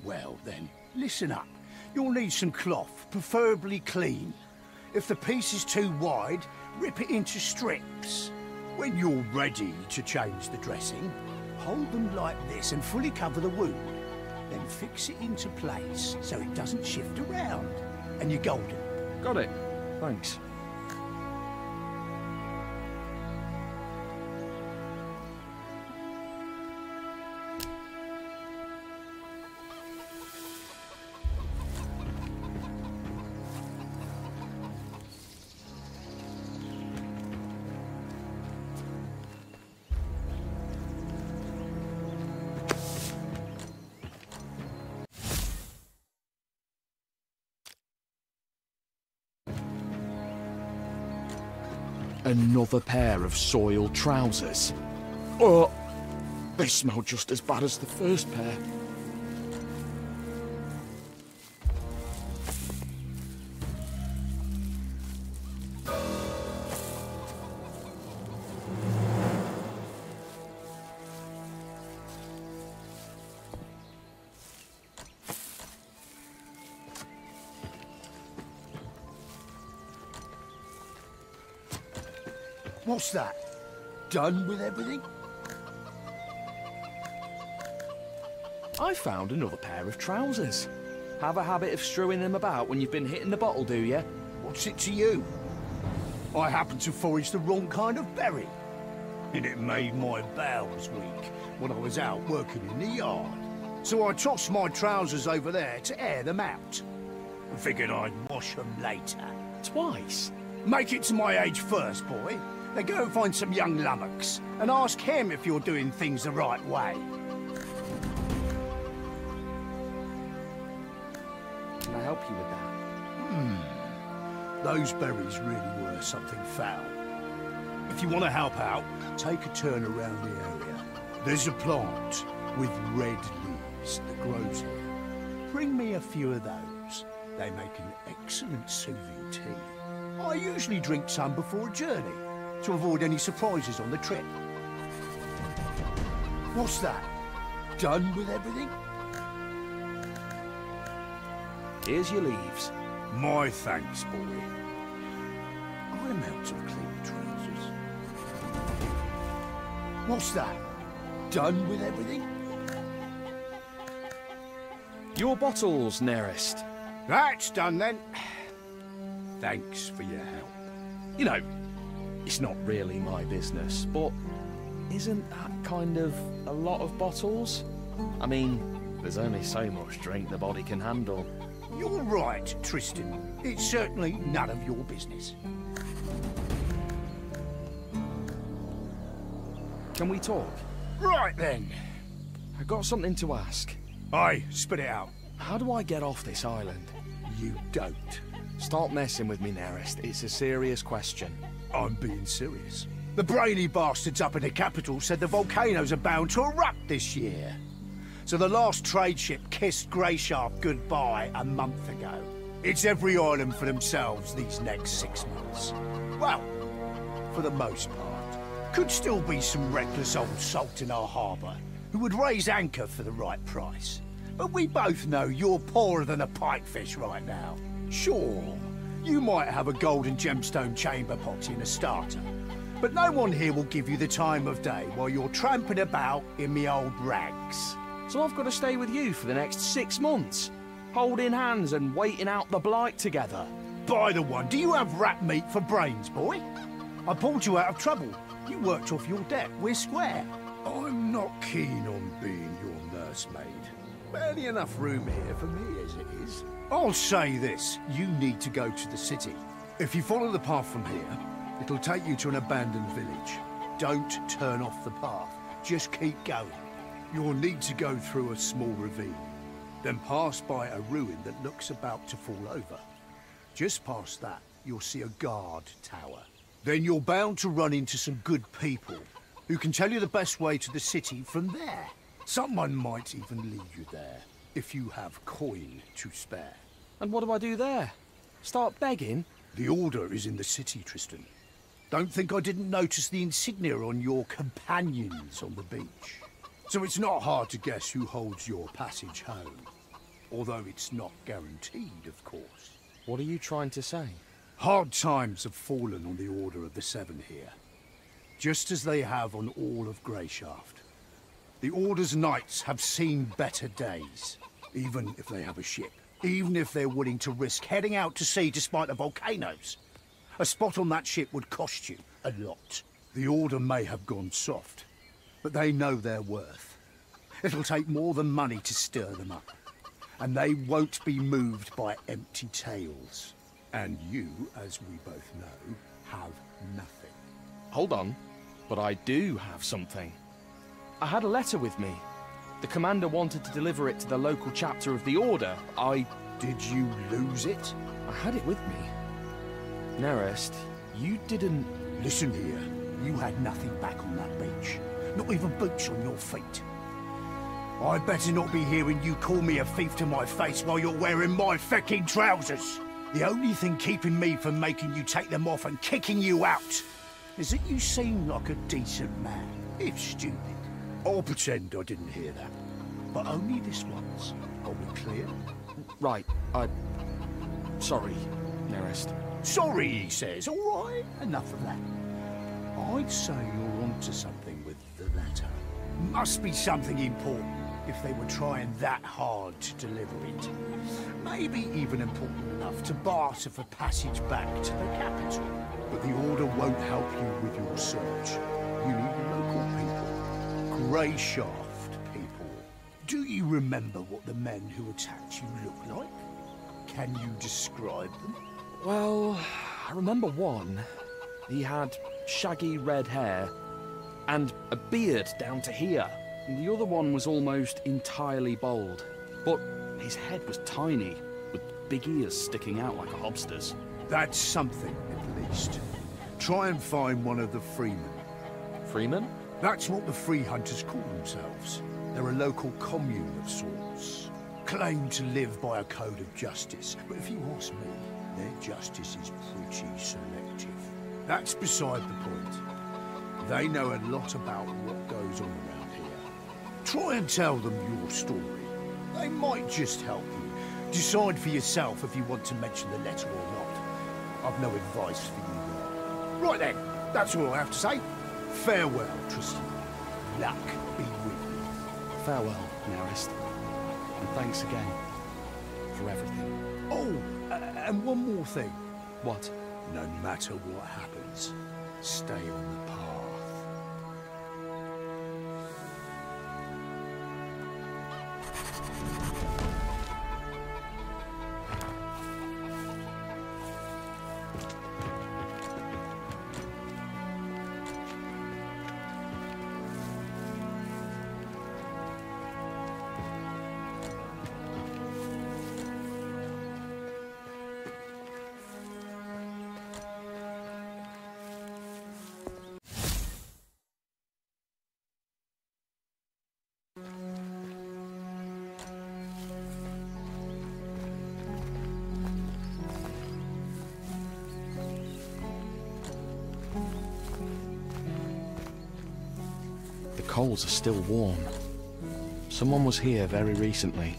Well then, listen up. You'll need some cloth, preferably clean. If the piece is too wide, rip it into strips. When you're ready to change the dressing, hold them like this and fully cover the wound. Then fix it into place so it doesn't shift around. And you're golden. Got it. Thanks. Another pair of soiled trousers. Oh, they smell just as bad as the first pair. What's that? Done with everything? I found another pair of trousers. Have a habit of strewing them about when you've been hitting the bottle, do you? What's it to you? I happened to forage the wrong kind of berry, and it made my bowels weak when I was out working in the yard. So I tossed my trousers over there to air them out. I figured I'd wash them later. Twice? Make it to my age first, boy. Then go and find some young lummox and ask him if you're doing things the right way. Can I help you with that? Those berries really were something foul. If you want to help out, take a turn around the area. There's a plant with red leaves that grows here. Bring me a few of those. They make an excellent soothing tea. I usually drink some before a journey, to avoid any surprises on the trip. What's that? Done with everything? Here's your leaves. My thanks, boy. I'm out of clean trousers. What's that? Done with everything? Your bottles, nearest. That's done then. Thanks for your help. You know, it's not really my business, but isn't that kind of a lot of bottles? I mean, there's only so much drink the body can handle. You're right, Tristan. It's certainly none of your business. Can we talk? Right then. I got something to ask. Aye, spit it out. How do I get off this island? You don't. Stop messing with me, Nerist. It's a serious question. I'm being serious. The brainy bastards up in the capital said the volcanoes are bound to erupt this year. So the last trade ship kissed Greyshaft goodbye a month ago. It's every island for themselves these next 6 months. Well, for the most part. Could still be some reckless old salt in our harbour who would raise anchor for the right price. But we both know you're poorer than a pikefish right now. Sure, you might have a golden gemstone chamber pot in a starter, but no one here will give you the time of day while you're tramping about in me old rags. So I've got to stay with you for the next 6 months, holding hands and waiting out the blight together. By the one, do you have rat meat for brains, boy? I pulled you out of trouble. You worked off your debt. We're square. I'm not keen on being your nursemaid. Barely enough room here for me as it is. I'll say this, you need to go to the city. If you follow the path from here, it'll take you to an abandoned village. Don't turn off the path, just keep going. You'll need to go through a small ravine, then pass by a ruin that looks about to fall over. Just past that, you'll see a guard tower. Then you're bound to run into some good people who can tell you the best way to the city from there. Someone might even lead you there, if you have coin to spare. And what do I do there? Start begging? The Order is in the city, Tristan. Don't think I didn't notice the insignia on your companions on the beach. So it's not hard to guess who holds your passage home. Although it's not guaranteed, of course. What are you trying to say? Hard times have fallen on the Order of the Seven here. Just as they have on all of Greyshaft. The Order's knights have seen better days, even if they have a ship. Even if they're willing to risk heading out to sea despite the volcanoes. A spot on that ship would cost you a lot. The Order may have gone soft, but they know their worth. It'll take more than money to stir them up. And they won't be moved by empty tales. And you, as we both know, have nothing. Hold on, but I do have something. I had a letter with me. The commander wanted to deliver it to the local chapter of the Order. Did you lose it? I had it with me. Nerist, you didn't... Listen here, you had nothing back on that beach. Not even boots on your feet. I'd better not be hearing you call me a thief to my face while you're wearing my fecking trousers. The only thing keeping me from making you take them off and kicking you out is that you seem like a decent man, if stupid. I'll pretend I didn't hear that. But only this once. Are we clear? Right, sorry, Nerist. Sorry, he says. All right, enough of that. I'd say you're onto something with the letter. Must be something important if they were trying that hard to deliver it. Maybe even important enough to barter for passage back to the capital. But the Order won't help you with your search. You need local people. Greyshaft people. Do you remember what the men who attacked you look like? Can you describe them? Well, I remember one. He had shaggy red hair and a beard down to here. And the other one was almost entirely bald. But his head was tiny, with big ears sticking out like a hobster's. That's something, at least. Try and find one of the freemen. Freemen? That's what the free hunters call themselves. They're a local commune of sorts. Claim to live by a code of justice. But if you ask me, their justice is pretty selective. That's beside the point. They know a lot about what goes on around here. Try and tell them your story. They might just help you. Decide for yourself if you want to mention the letter or not. I've no advice for you there. Right then, that's all I have to say. Farewell, Tristan. Luck be with you. Farewell, Nerist. And thanks again for everything. Oh, and one more thing. What? No matter what happens, stay on the path. coals are still warm. Someone was here very recently.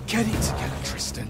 Get it together, Tristan.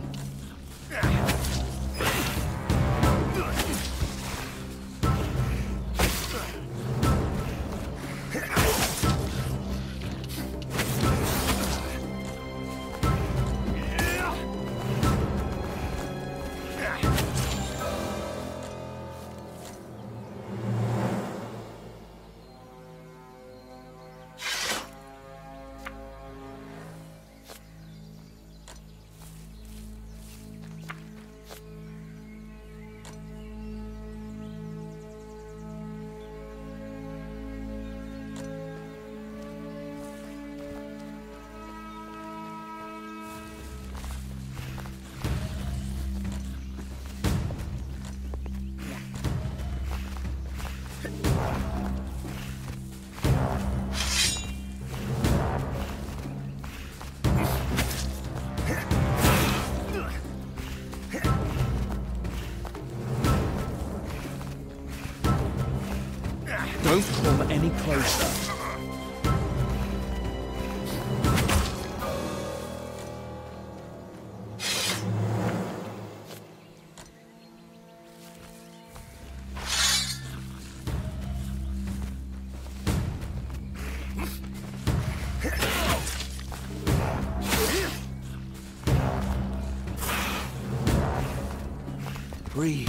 Don't come any closer. Breathe.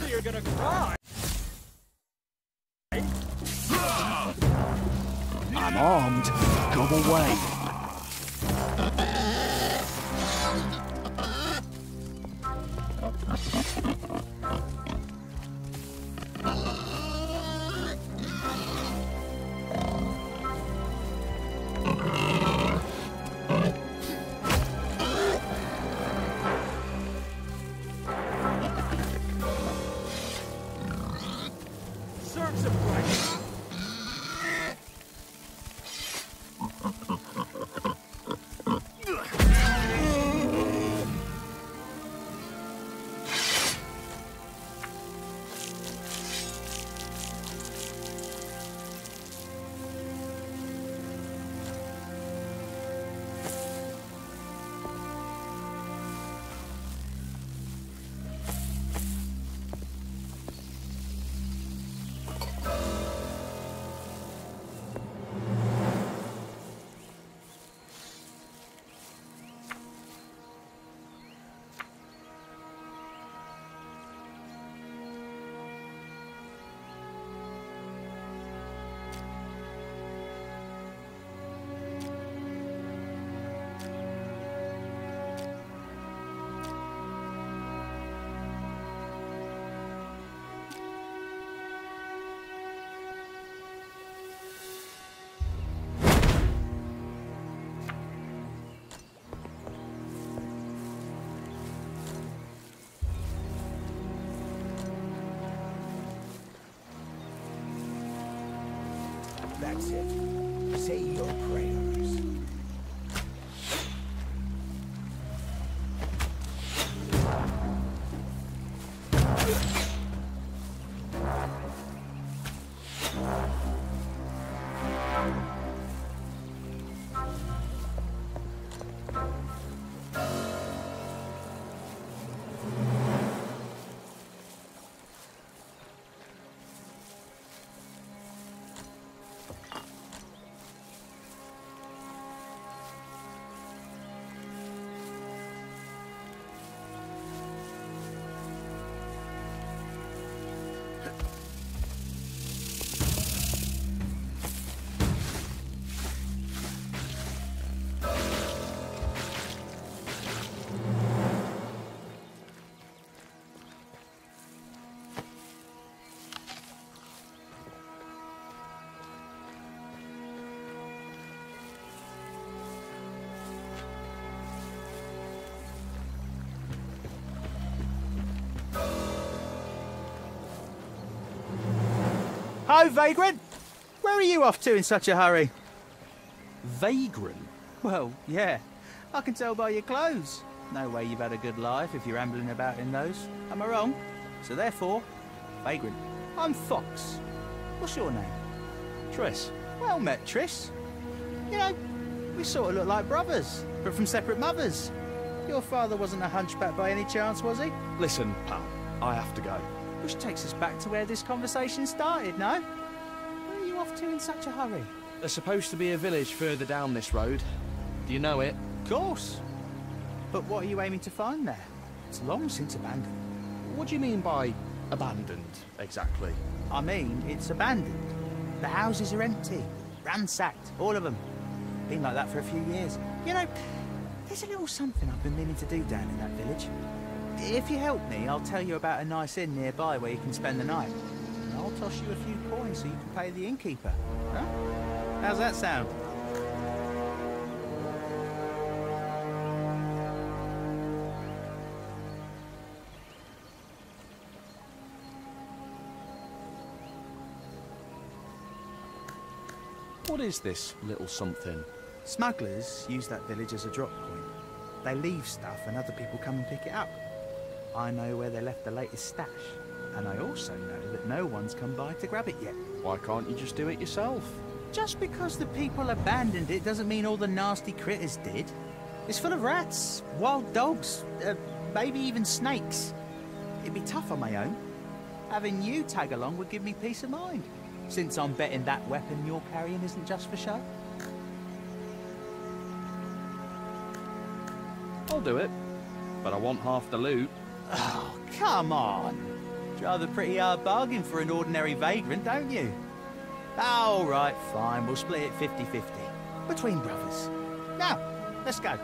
So you're gonna cry? I'm armed. Go away. Serves him right. That's it. Say your prayers. Ho, Vagrant! Where are you off to in such a hurry? Vagrant? Well, yeah. I can tell by your clothes. No way you've had a good life if you're ambling about in those. Am I wrong? So therefore, Vagrant. I'm Fox. What's your name? Triss. Well met, Triss. You know, we sort of look like brothers, but from separate mothers. Your father wasn't a hunchback by any chance, was he? Listen, pal, I have to go. Which takes us back to where this conversation started, no? Where are you off to in such a hurry? There's supposed to be a village further down this road. Do you know it? Of course. But what are you aiming to find there? It's long since abandoned. What do you mean by abandoned, exactly? I mean, it's abandoned. The houses are empty, ransacked, all of them. Been like that for a few years. You know, there's a little something I've been meaning to do down in that village. If you help me, I'll tell you about a nice inn nearby where you can spend the night. And I'll toss you a few coins so you can pay the innkeeper. Huh? How's that sound? What is this little something? Smugglers use that village as a drop point. They leave stuff and other people come and pick it up. I know where they left the latest stash. And I also know that no one's come by to grab it yet. Why can't you just do it yourself? Just because the people abandoned it doesn't mean all the nasty critters did. It's full of rats, wild dogs, maybe even snakes. It'd be tough on my own. Having you tag along would give me peace of mind, since I'm betting that weapon you're carrying isn't just for show. I'll do it, but I want half the loot. Oh, come on. Drive a pretty hard bargain for an ordinary vagrant, don't you? All right, fine. We'll split it 50-50. Between brothers. Now, let's go.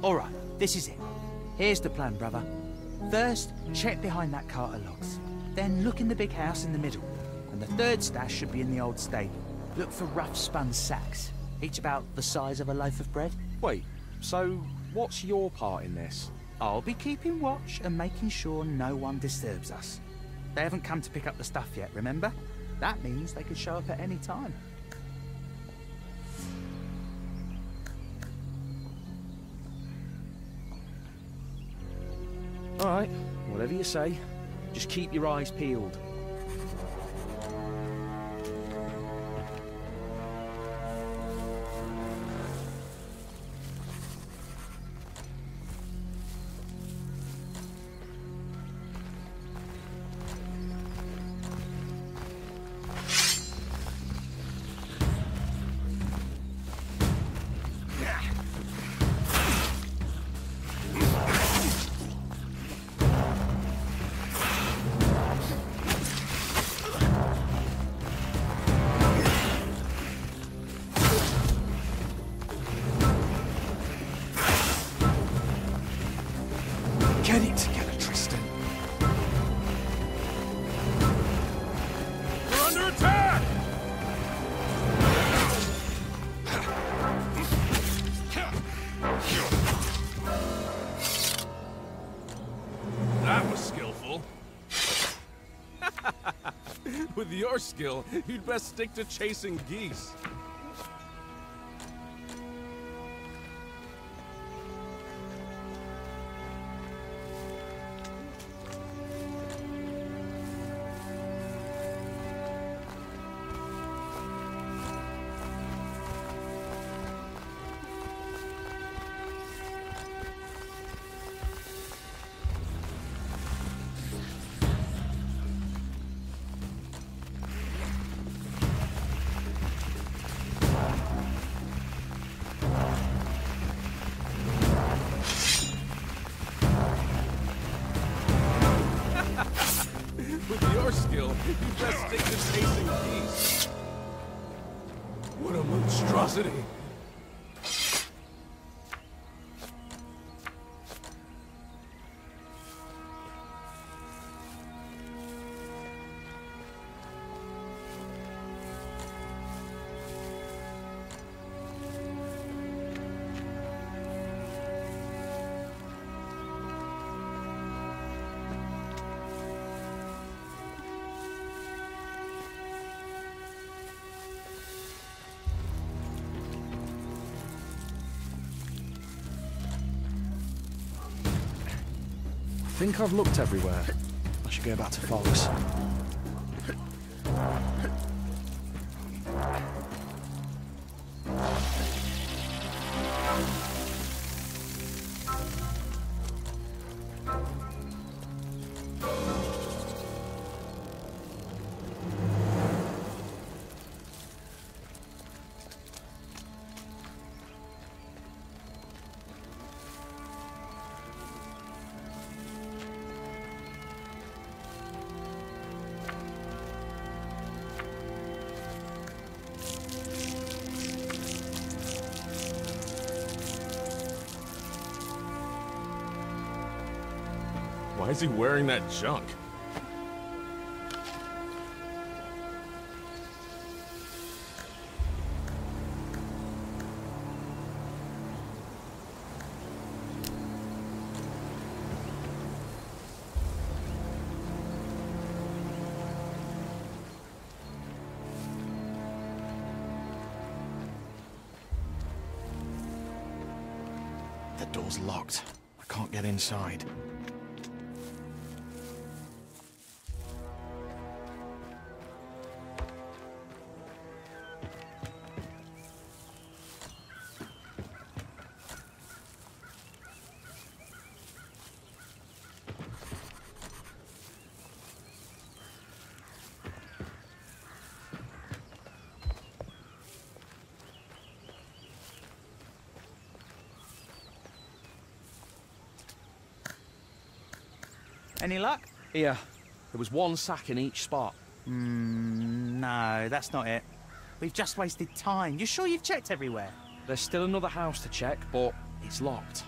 All right, this is it. Here's the plan, brother. First, check behind that cart of logs. Then look in the big house in the middle. And the third stash should be in the old stable. Look for rough spun sacks, each about the size of a loaf of bread. Wait, so what's your part in this? I'll be keeping watch and making sure no one disturbs us. They haven't come to pick up the stuff yet, remember? That means they could show up at any time. All right, whatever you say. Just keep your eyes peeled. Get it together, Tristan. We're under attack! That was skillful. With your skill, you'd best stick to chasing geese. With your skill, you'd best stick to chasing geese. What a monstrosity! I think I've looked everywhere. I should go back to Fox. Why is he wearing that junk? The door's locked. I can't get inside. Any luck? Here. There was one sack in each spot. No, that's not it. We've just wasted time. You sure you've checked everywhere? There's still another house to check, but it's locked.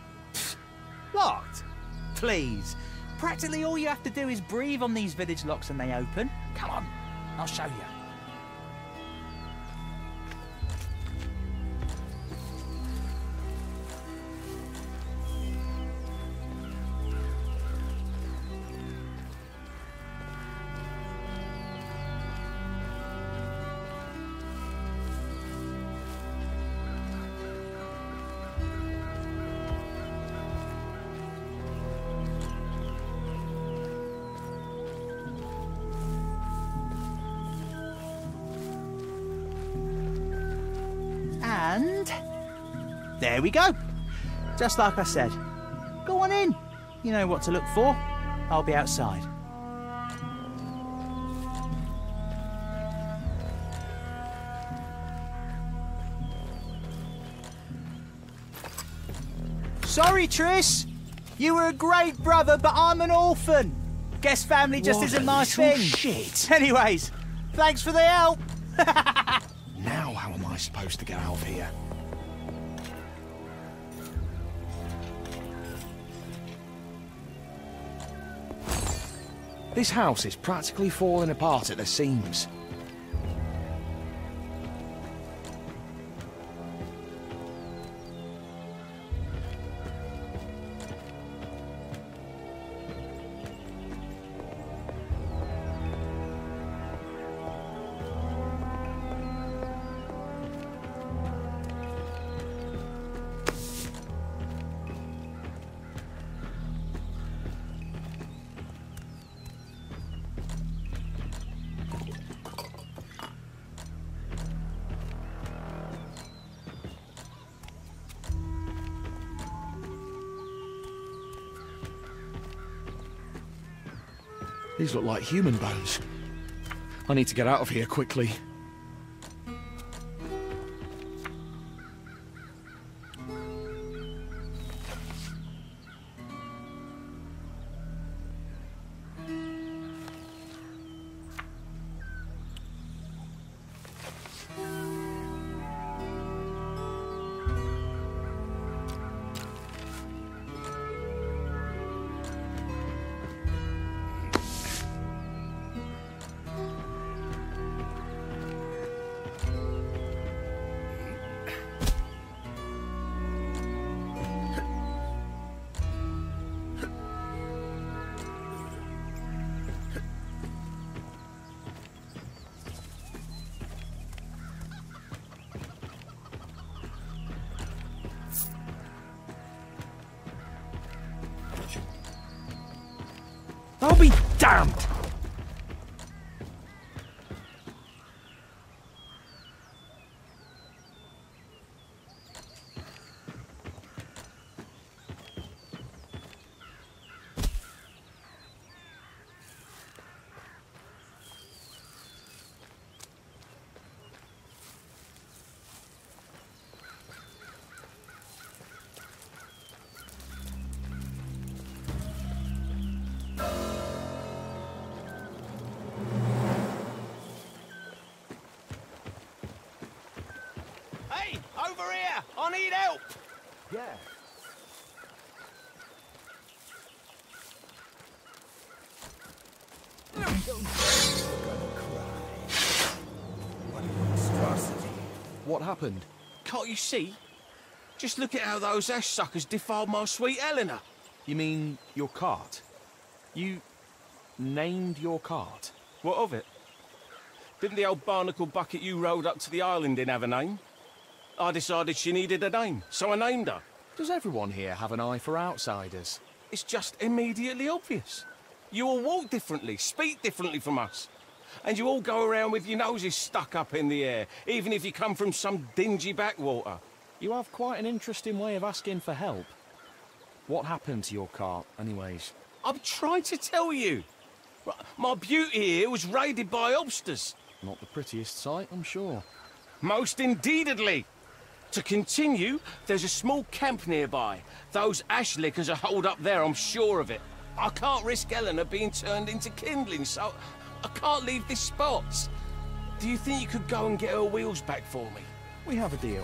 Locked? Please. Practically all you have to do is breathe on these village locks and they open. Come on, I'll show you. And there we go. Just like I said. Go on in. You know what to look for. I'll be outside. Sorry, Triss. You were a great brother, but I'm an orphan. Guess family just What isn't a my little thing. shit. Anyways, thanks for the help. Now how am I supposed to get out of here? This house is practically falling apart at the seams. These look like human bones. I need to get out of here quickly. I'll be damned! Hey, over here! I need help! Yeah. What happened? Can't you see? Just look at how those ash suckers defiled my sweet Eleanor. You mean your cart? You named your cart? What of it? Didn't the old barnacle bucket you rode up to the island in have a name? I decided she needed a name, so I named her. Does everyone here have an eye for outsiders? It's just immediately obvious. You all walk differently, speak differently from us. And you all go around with your noses stuck up in the air, even if you come from some dingy backwater. You have quite an interesting way of asking for help. What happened to your cart, anyways? I'm trying to tell you. My beauty here was raided by obsters. Not the prettiest sight, I'm sure. Most indeededly. To continue, there's a small camp nearby. Those ash lickers are holed up there, I'm sure of it. I can't risk Eleanor being turned into kindling, so I can't leave this spot. Do you think you could go and get her wheels back for me? We have a deal.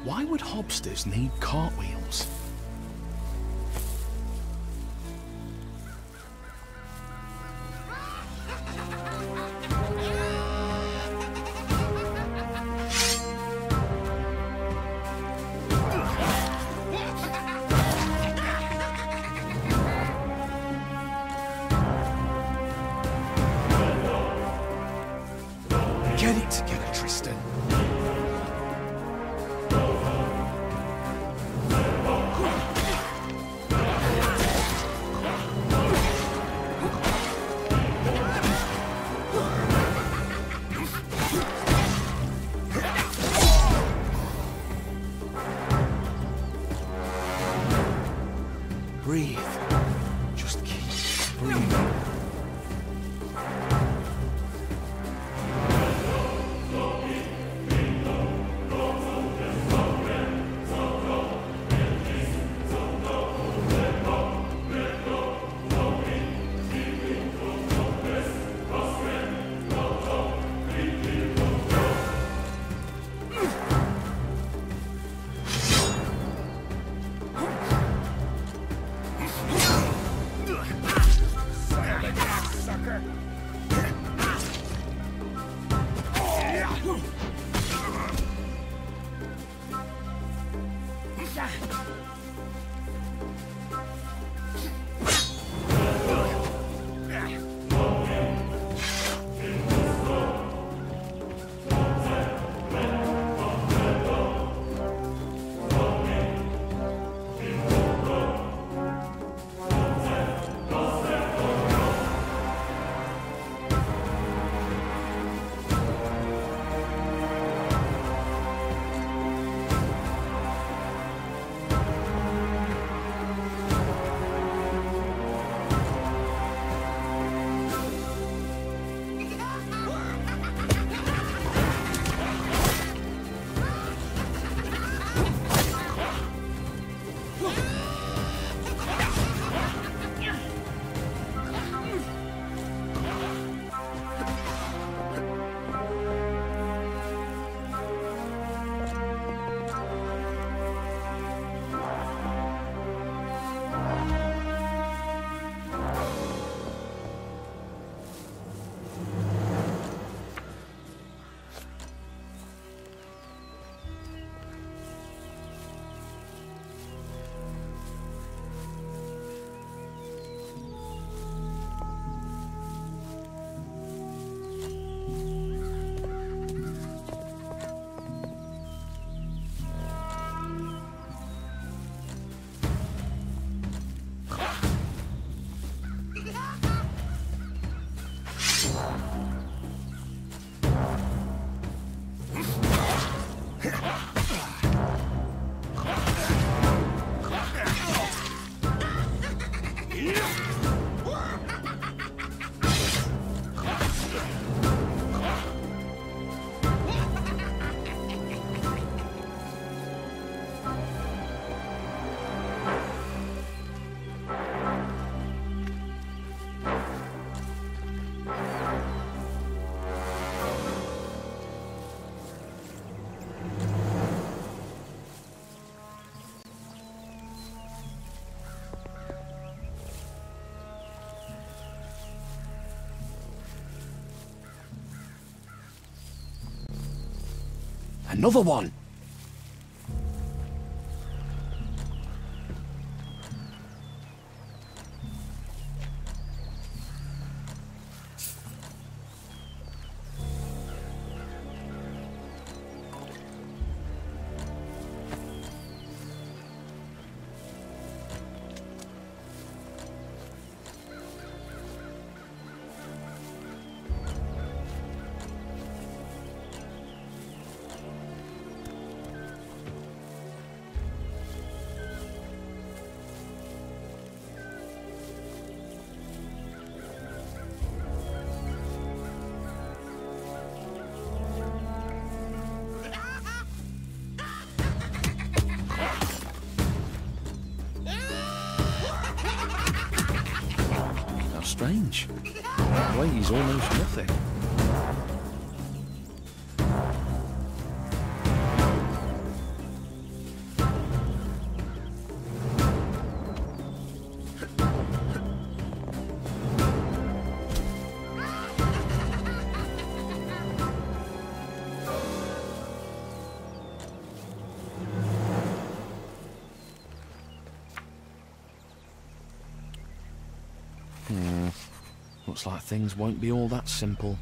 Why would hobsters need cartwheels? Get it together, Tristan. Breathe. Just keep breathing. Another one! village. That weighs almost nothing. Looks like things won't be all that simple.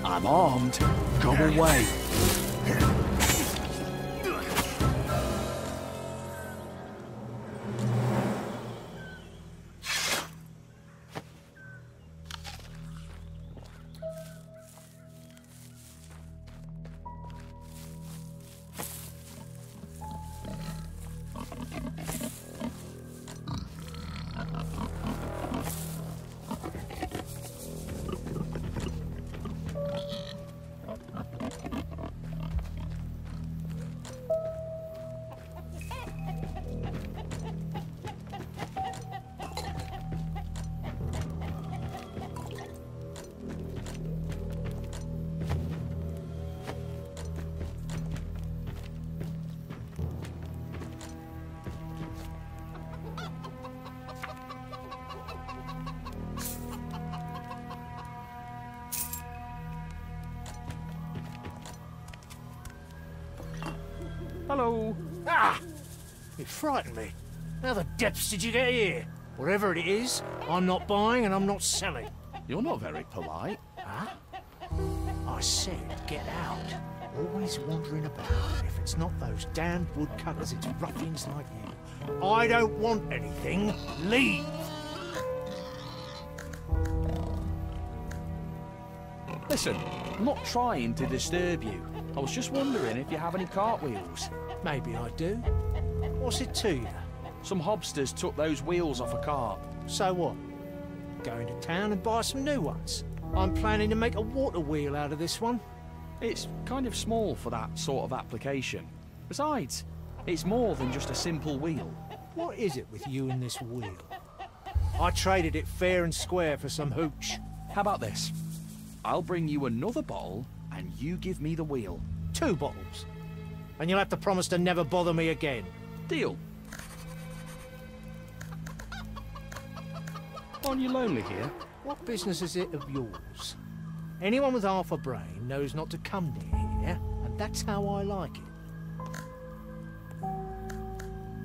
I'm armed. Go away. Hello. Ah! It frightened me. How the depths did you get here? Whatever it is, I'm not buying and I'm not selling. You're not very polite. Huh? I said get out. Always wandering about. If it's not those damned woodcutters, it's ruffians like you. I don't want anything. Leave! Listen, I'm not trying to disturb you. I was just wondering if you have any cartwheels. Maybe I do. What's it to you? Some hobsters took those wheels off a cart. So what? Go into town and buy some new ones. I'm planning to make a water wheel out of this one. It's kind of small for that sort of application. Besides, it's more than just a simple wheel. What is it with you and this wheel? I traded it fair and square for some hooch. How about this? I'll bring you another bottle and you give me the wheel. 2 bottles. And you'll have to promise to never bother me again. Deal. Aren't you lonely here? What business is it of yours? Anyone with half a brain knows not to come near here, and that's how I like it.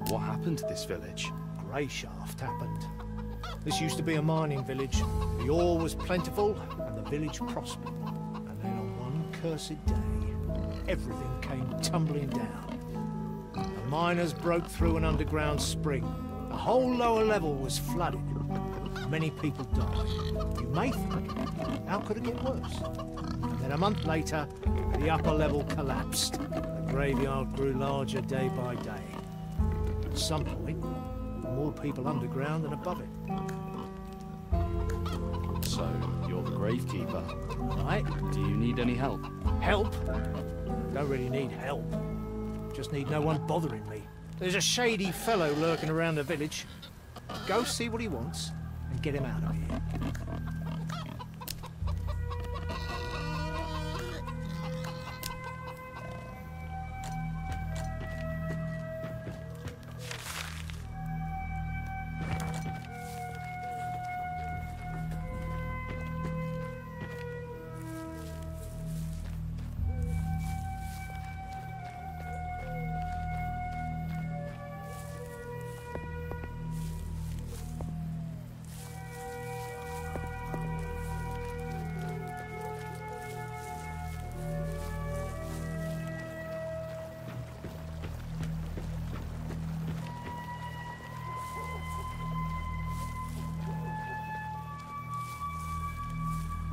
What happened to this village? Grey Shaft happened. This used to be a mining village. The ore was plentiful, and the the village prospered. And then on one cursed day, everything came tumbling down. The miners broke through an underground spring. The whole lower level was flooded. Many people died. You may think, how could it get worse? And then a month later, the upper level collapsed. The graveyard grew larger day by day. At some point, more people underground than above it. So, you're the gravekeeper. Right? Do you need any help? Help? Don't really need help. Just need no one bothering me. There's a shady fellow lurking around the village. Go see what he wants and get him out of here.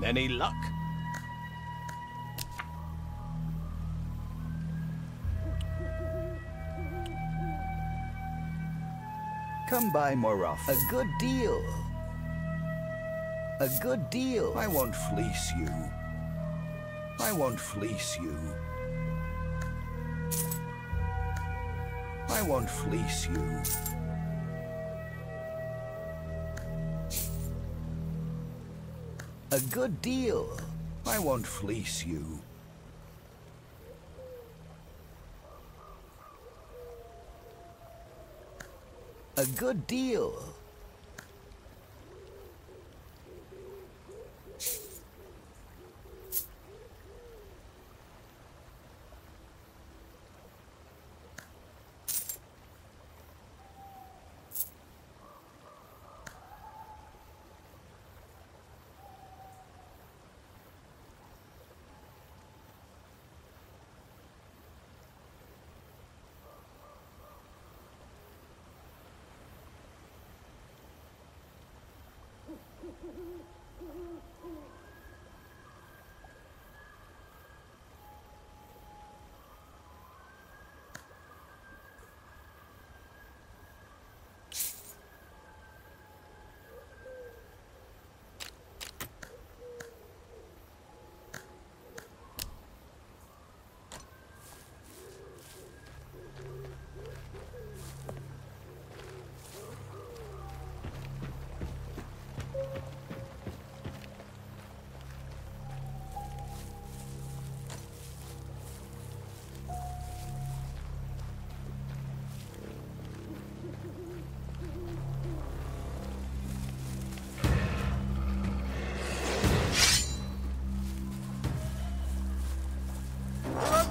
Any luck? Come by more often. A good deal. A good deal. I won't fleece you. I won't fleece you. I won't fleece you. A good deal. I won't fleece you. A good deal.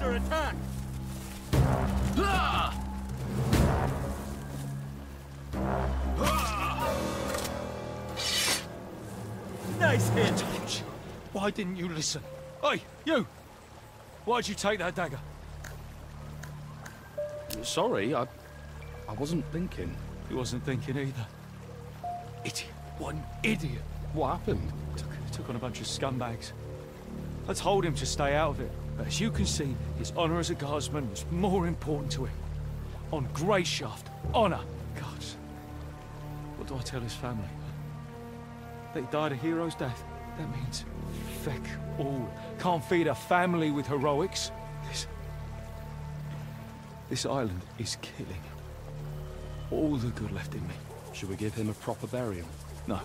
Attack! Nice hit! Why didn't you listen? Hey, you! Why'd you take that dagger? Sorry, I wasn't thinking. He wasn't thinking either. Idiot. One idiot. What happened? Took on a bunch of scumbags. I told him to stay out of it. But as you can see, his honour as a guardsman was more important to him. On Greyshaft, honour. God, what do I tell his family? That he died a hero's death? That means feck all. Can't feed a family with heroics. This island is killing all the good left in me. Should we give him a proper burial? No.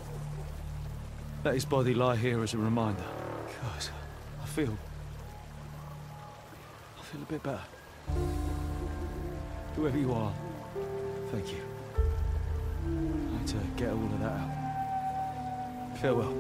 Let his body lie here as a reminder. God, I feel a bit better. Whoever you are, thank you. I had to get all of that out. Farewell.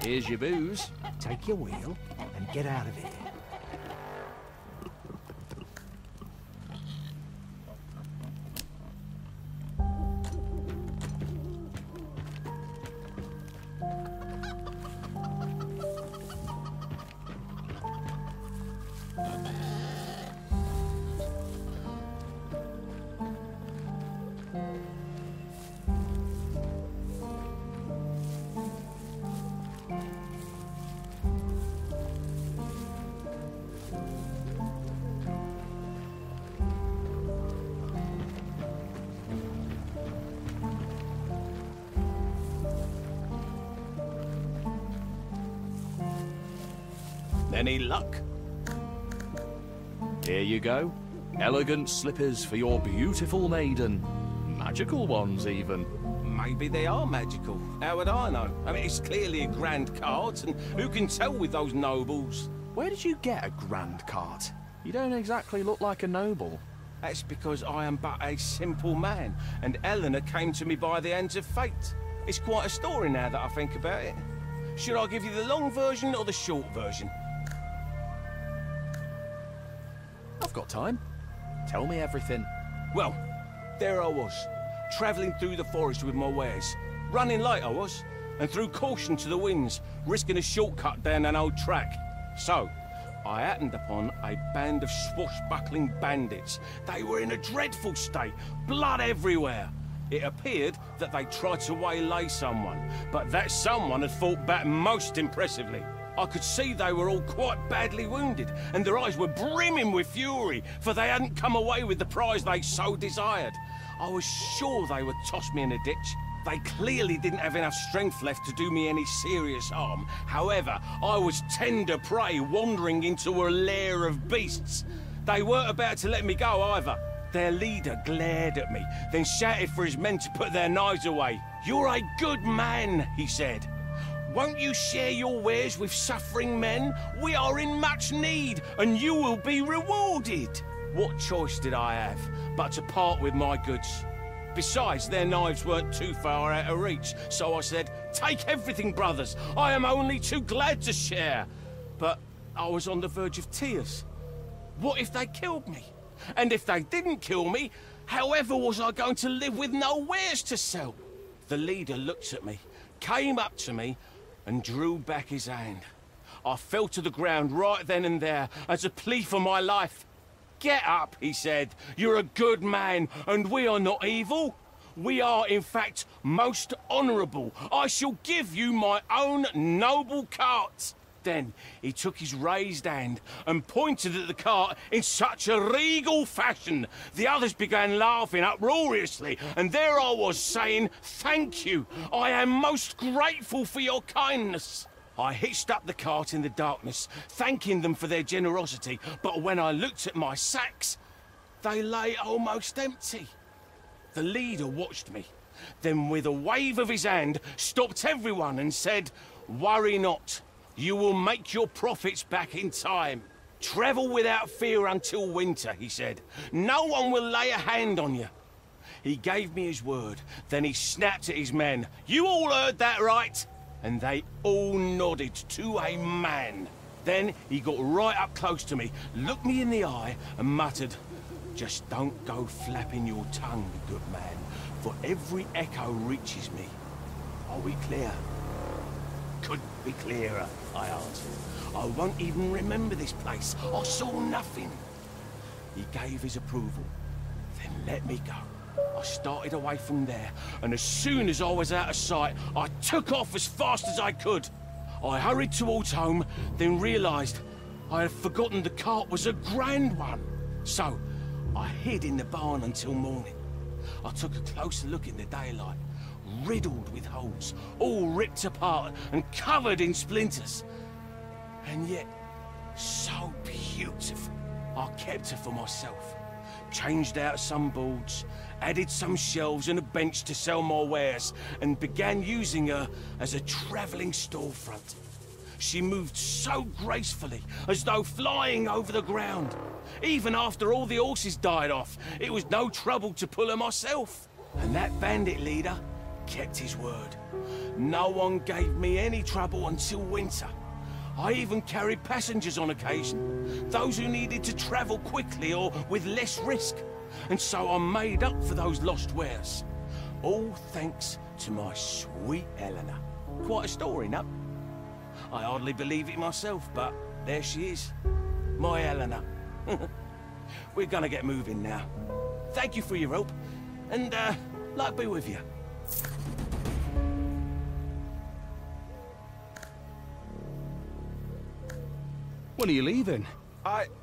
Here's your booze. Take your wheel and get out of here. Any luck? Here you go. Elegant slippers for your beautiful maiden. Magical ones, even. Maybe they are magical. How would I know? I mean, it's clearly a grand cart, and who can tell with those nobles? Where did you get a grand cart? You don't exactly look like a noble. That's because I am but a simple man, and Eleanor came to me by the hands of fate. It's quite a story now that I think about it. Should I give you the long version or the short version? I've got time. Tell me everything. Well, there I was, travelling through the forest with my wares. Running late I was, and threw caution to the winds, risking a shortcut down an old track. So, I happened upon a band of swashbuckling bandits. They were in a dreadful state, blood everywhere. It appeared that they tried to waylay someone, but that someone had fought back most impressively. I could see they were all quite badly wounded, and their eyes were brimming with fury, for they hadn't come away with the prize they so desired. I was sure they would toss me in a ditch. They clearly didn't have enough strength left to do me any serious harm. However, I was tender prey wandering into a lair of beasts. They weren't about to let me go either. Their leader glared at me, then shouted for his men to put their knives away. "You're a good man," he said. "Won't you share your wares with suffering men? We are in much need, and you will be rewarded." What choice did I have but to part with my goods? Besides, their knives weren't too far out of reach, so I said, "Take everything, brothers. I am only too glad to share." But I was on the verge of tears. What if they killed me? And if they didn't kill me, however was I going to live with no wares to sell? The leader looked at me, came up to me, and drew back his hand. I fell to the ground right then and there as a plea for my life. "Get up," he said. "You're a good man, and we are not evil. We are, in fact, most honourable. I shall give you my own noble cart." Then he took his raised hand and pointed at the cart in such a regal fashion. The others began laughing uproariously, and there I was saying, "Thank you. I am most grateful for your kindness." I hitched up the cart in the darkness, thanking them for their generosity, but when I looked at my sacks, they lay almost empty. The leader watched me, then with a wave of his hand stopped everyone and said, "Worry not. You will make your profits back in time. Travel without fear until winter," he said. "No one will lay a hand on you." He gave me his word, then he snapped at his men. "You all heard that right?" And they all nodded to a man. Then he got right up close to me, looked me in the eye, and muttered, "Just don't go flapping your tongue, good man, for every echo reaches me. Are we clear?" "Couldn't be clearer," I answered. "I won't even remember this place. I saw nothing." He gave his approval, then let me go. I started away from there, and as soon as I was out of sight, I took off as fast as I could. I hurried towards home, then realised I had forgotten the cart was a grand one. So I hid in the barn until morning. I took a closer look in the daylight, riddled with holes, all ripped apart and covered in splinters. And yet, so beautiful. I kept her for myself, changed out some boards, added some shelves and a bench to sell my wares, and began using her as a travelling storefront. She moved so gracefully, as though flying over the ground. Even after all the horses died off, it was no trouble to pull her myself. And that bandit leader kept his word. No one gave me any trouble until winter. I even carried passengers on occasion, those who needed to travel quickly or with less risk. And so I made up for those lost wares. All thanks to my sweet Eleanor. Quite a story, no? I hardly believe it myself, but there she is. My Eleanor. We're gonna get moving now. Thank you for your help, and luck be with you. When are you leaving?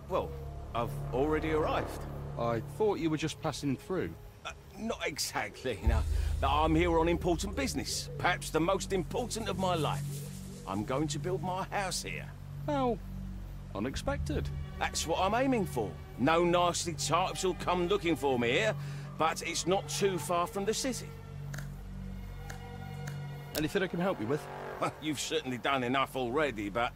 Well, I've already arrived. I thought you were just passing through. Not exactly, no. I'm here on important business. Perhaps the most important of my life. I'm going to build my house here. How unexpected. That's what I'm aiming for. No nasty types will come looking for me here, but it's not too far from the city. Anything I can help you with? Well, you've certainly done enough already, but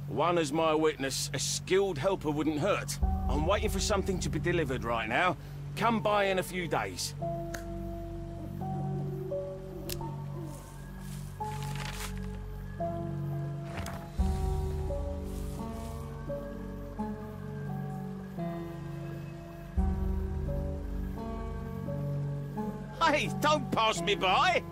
one as my witness, a skilled helper wouldn't hurt. I'm waiting for something to be delivered right now. Come by in a few days. Hey, don't pass me by!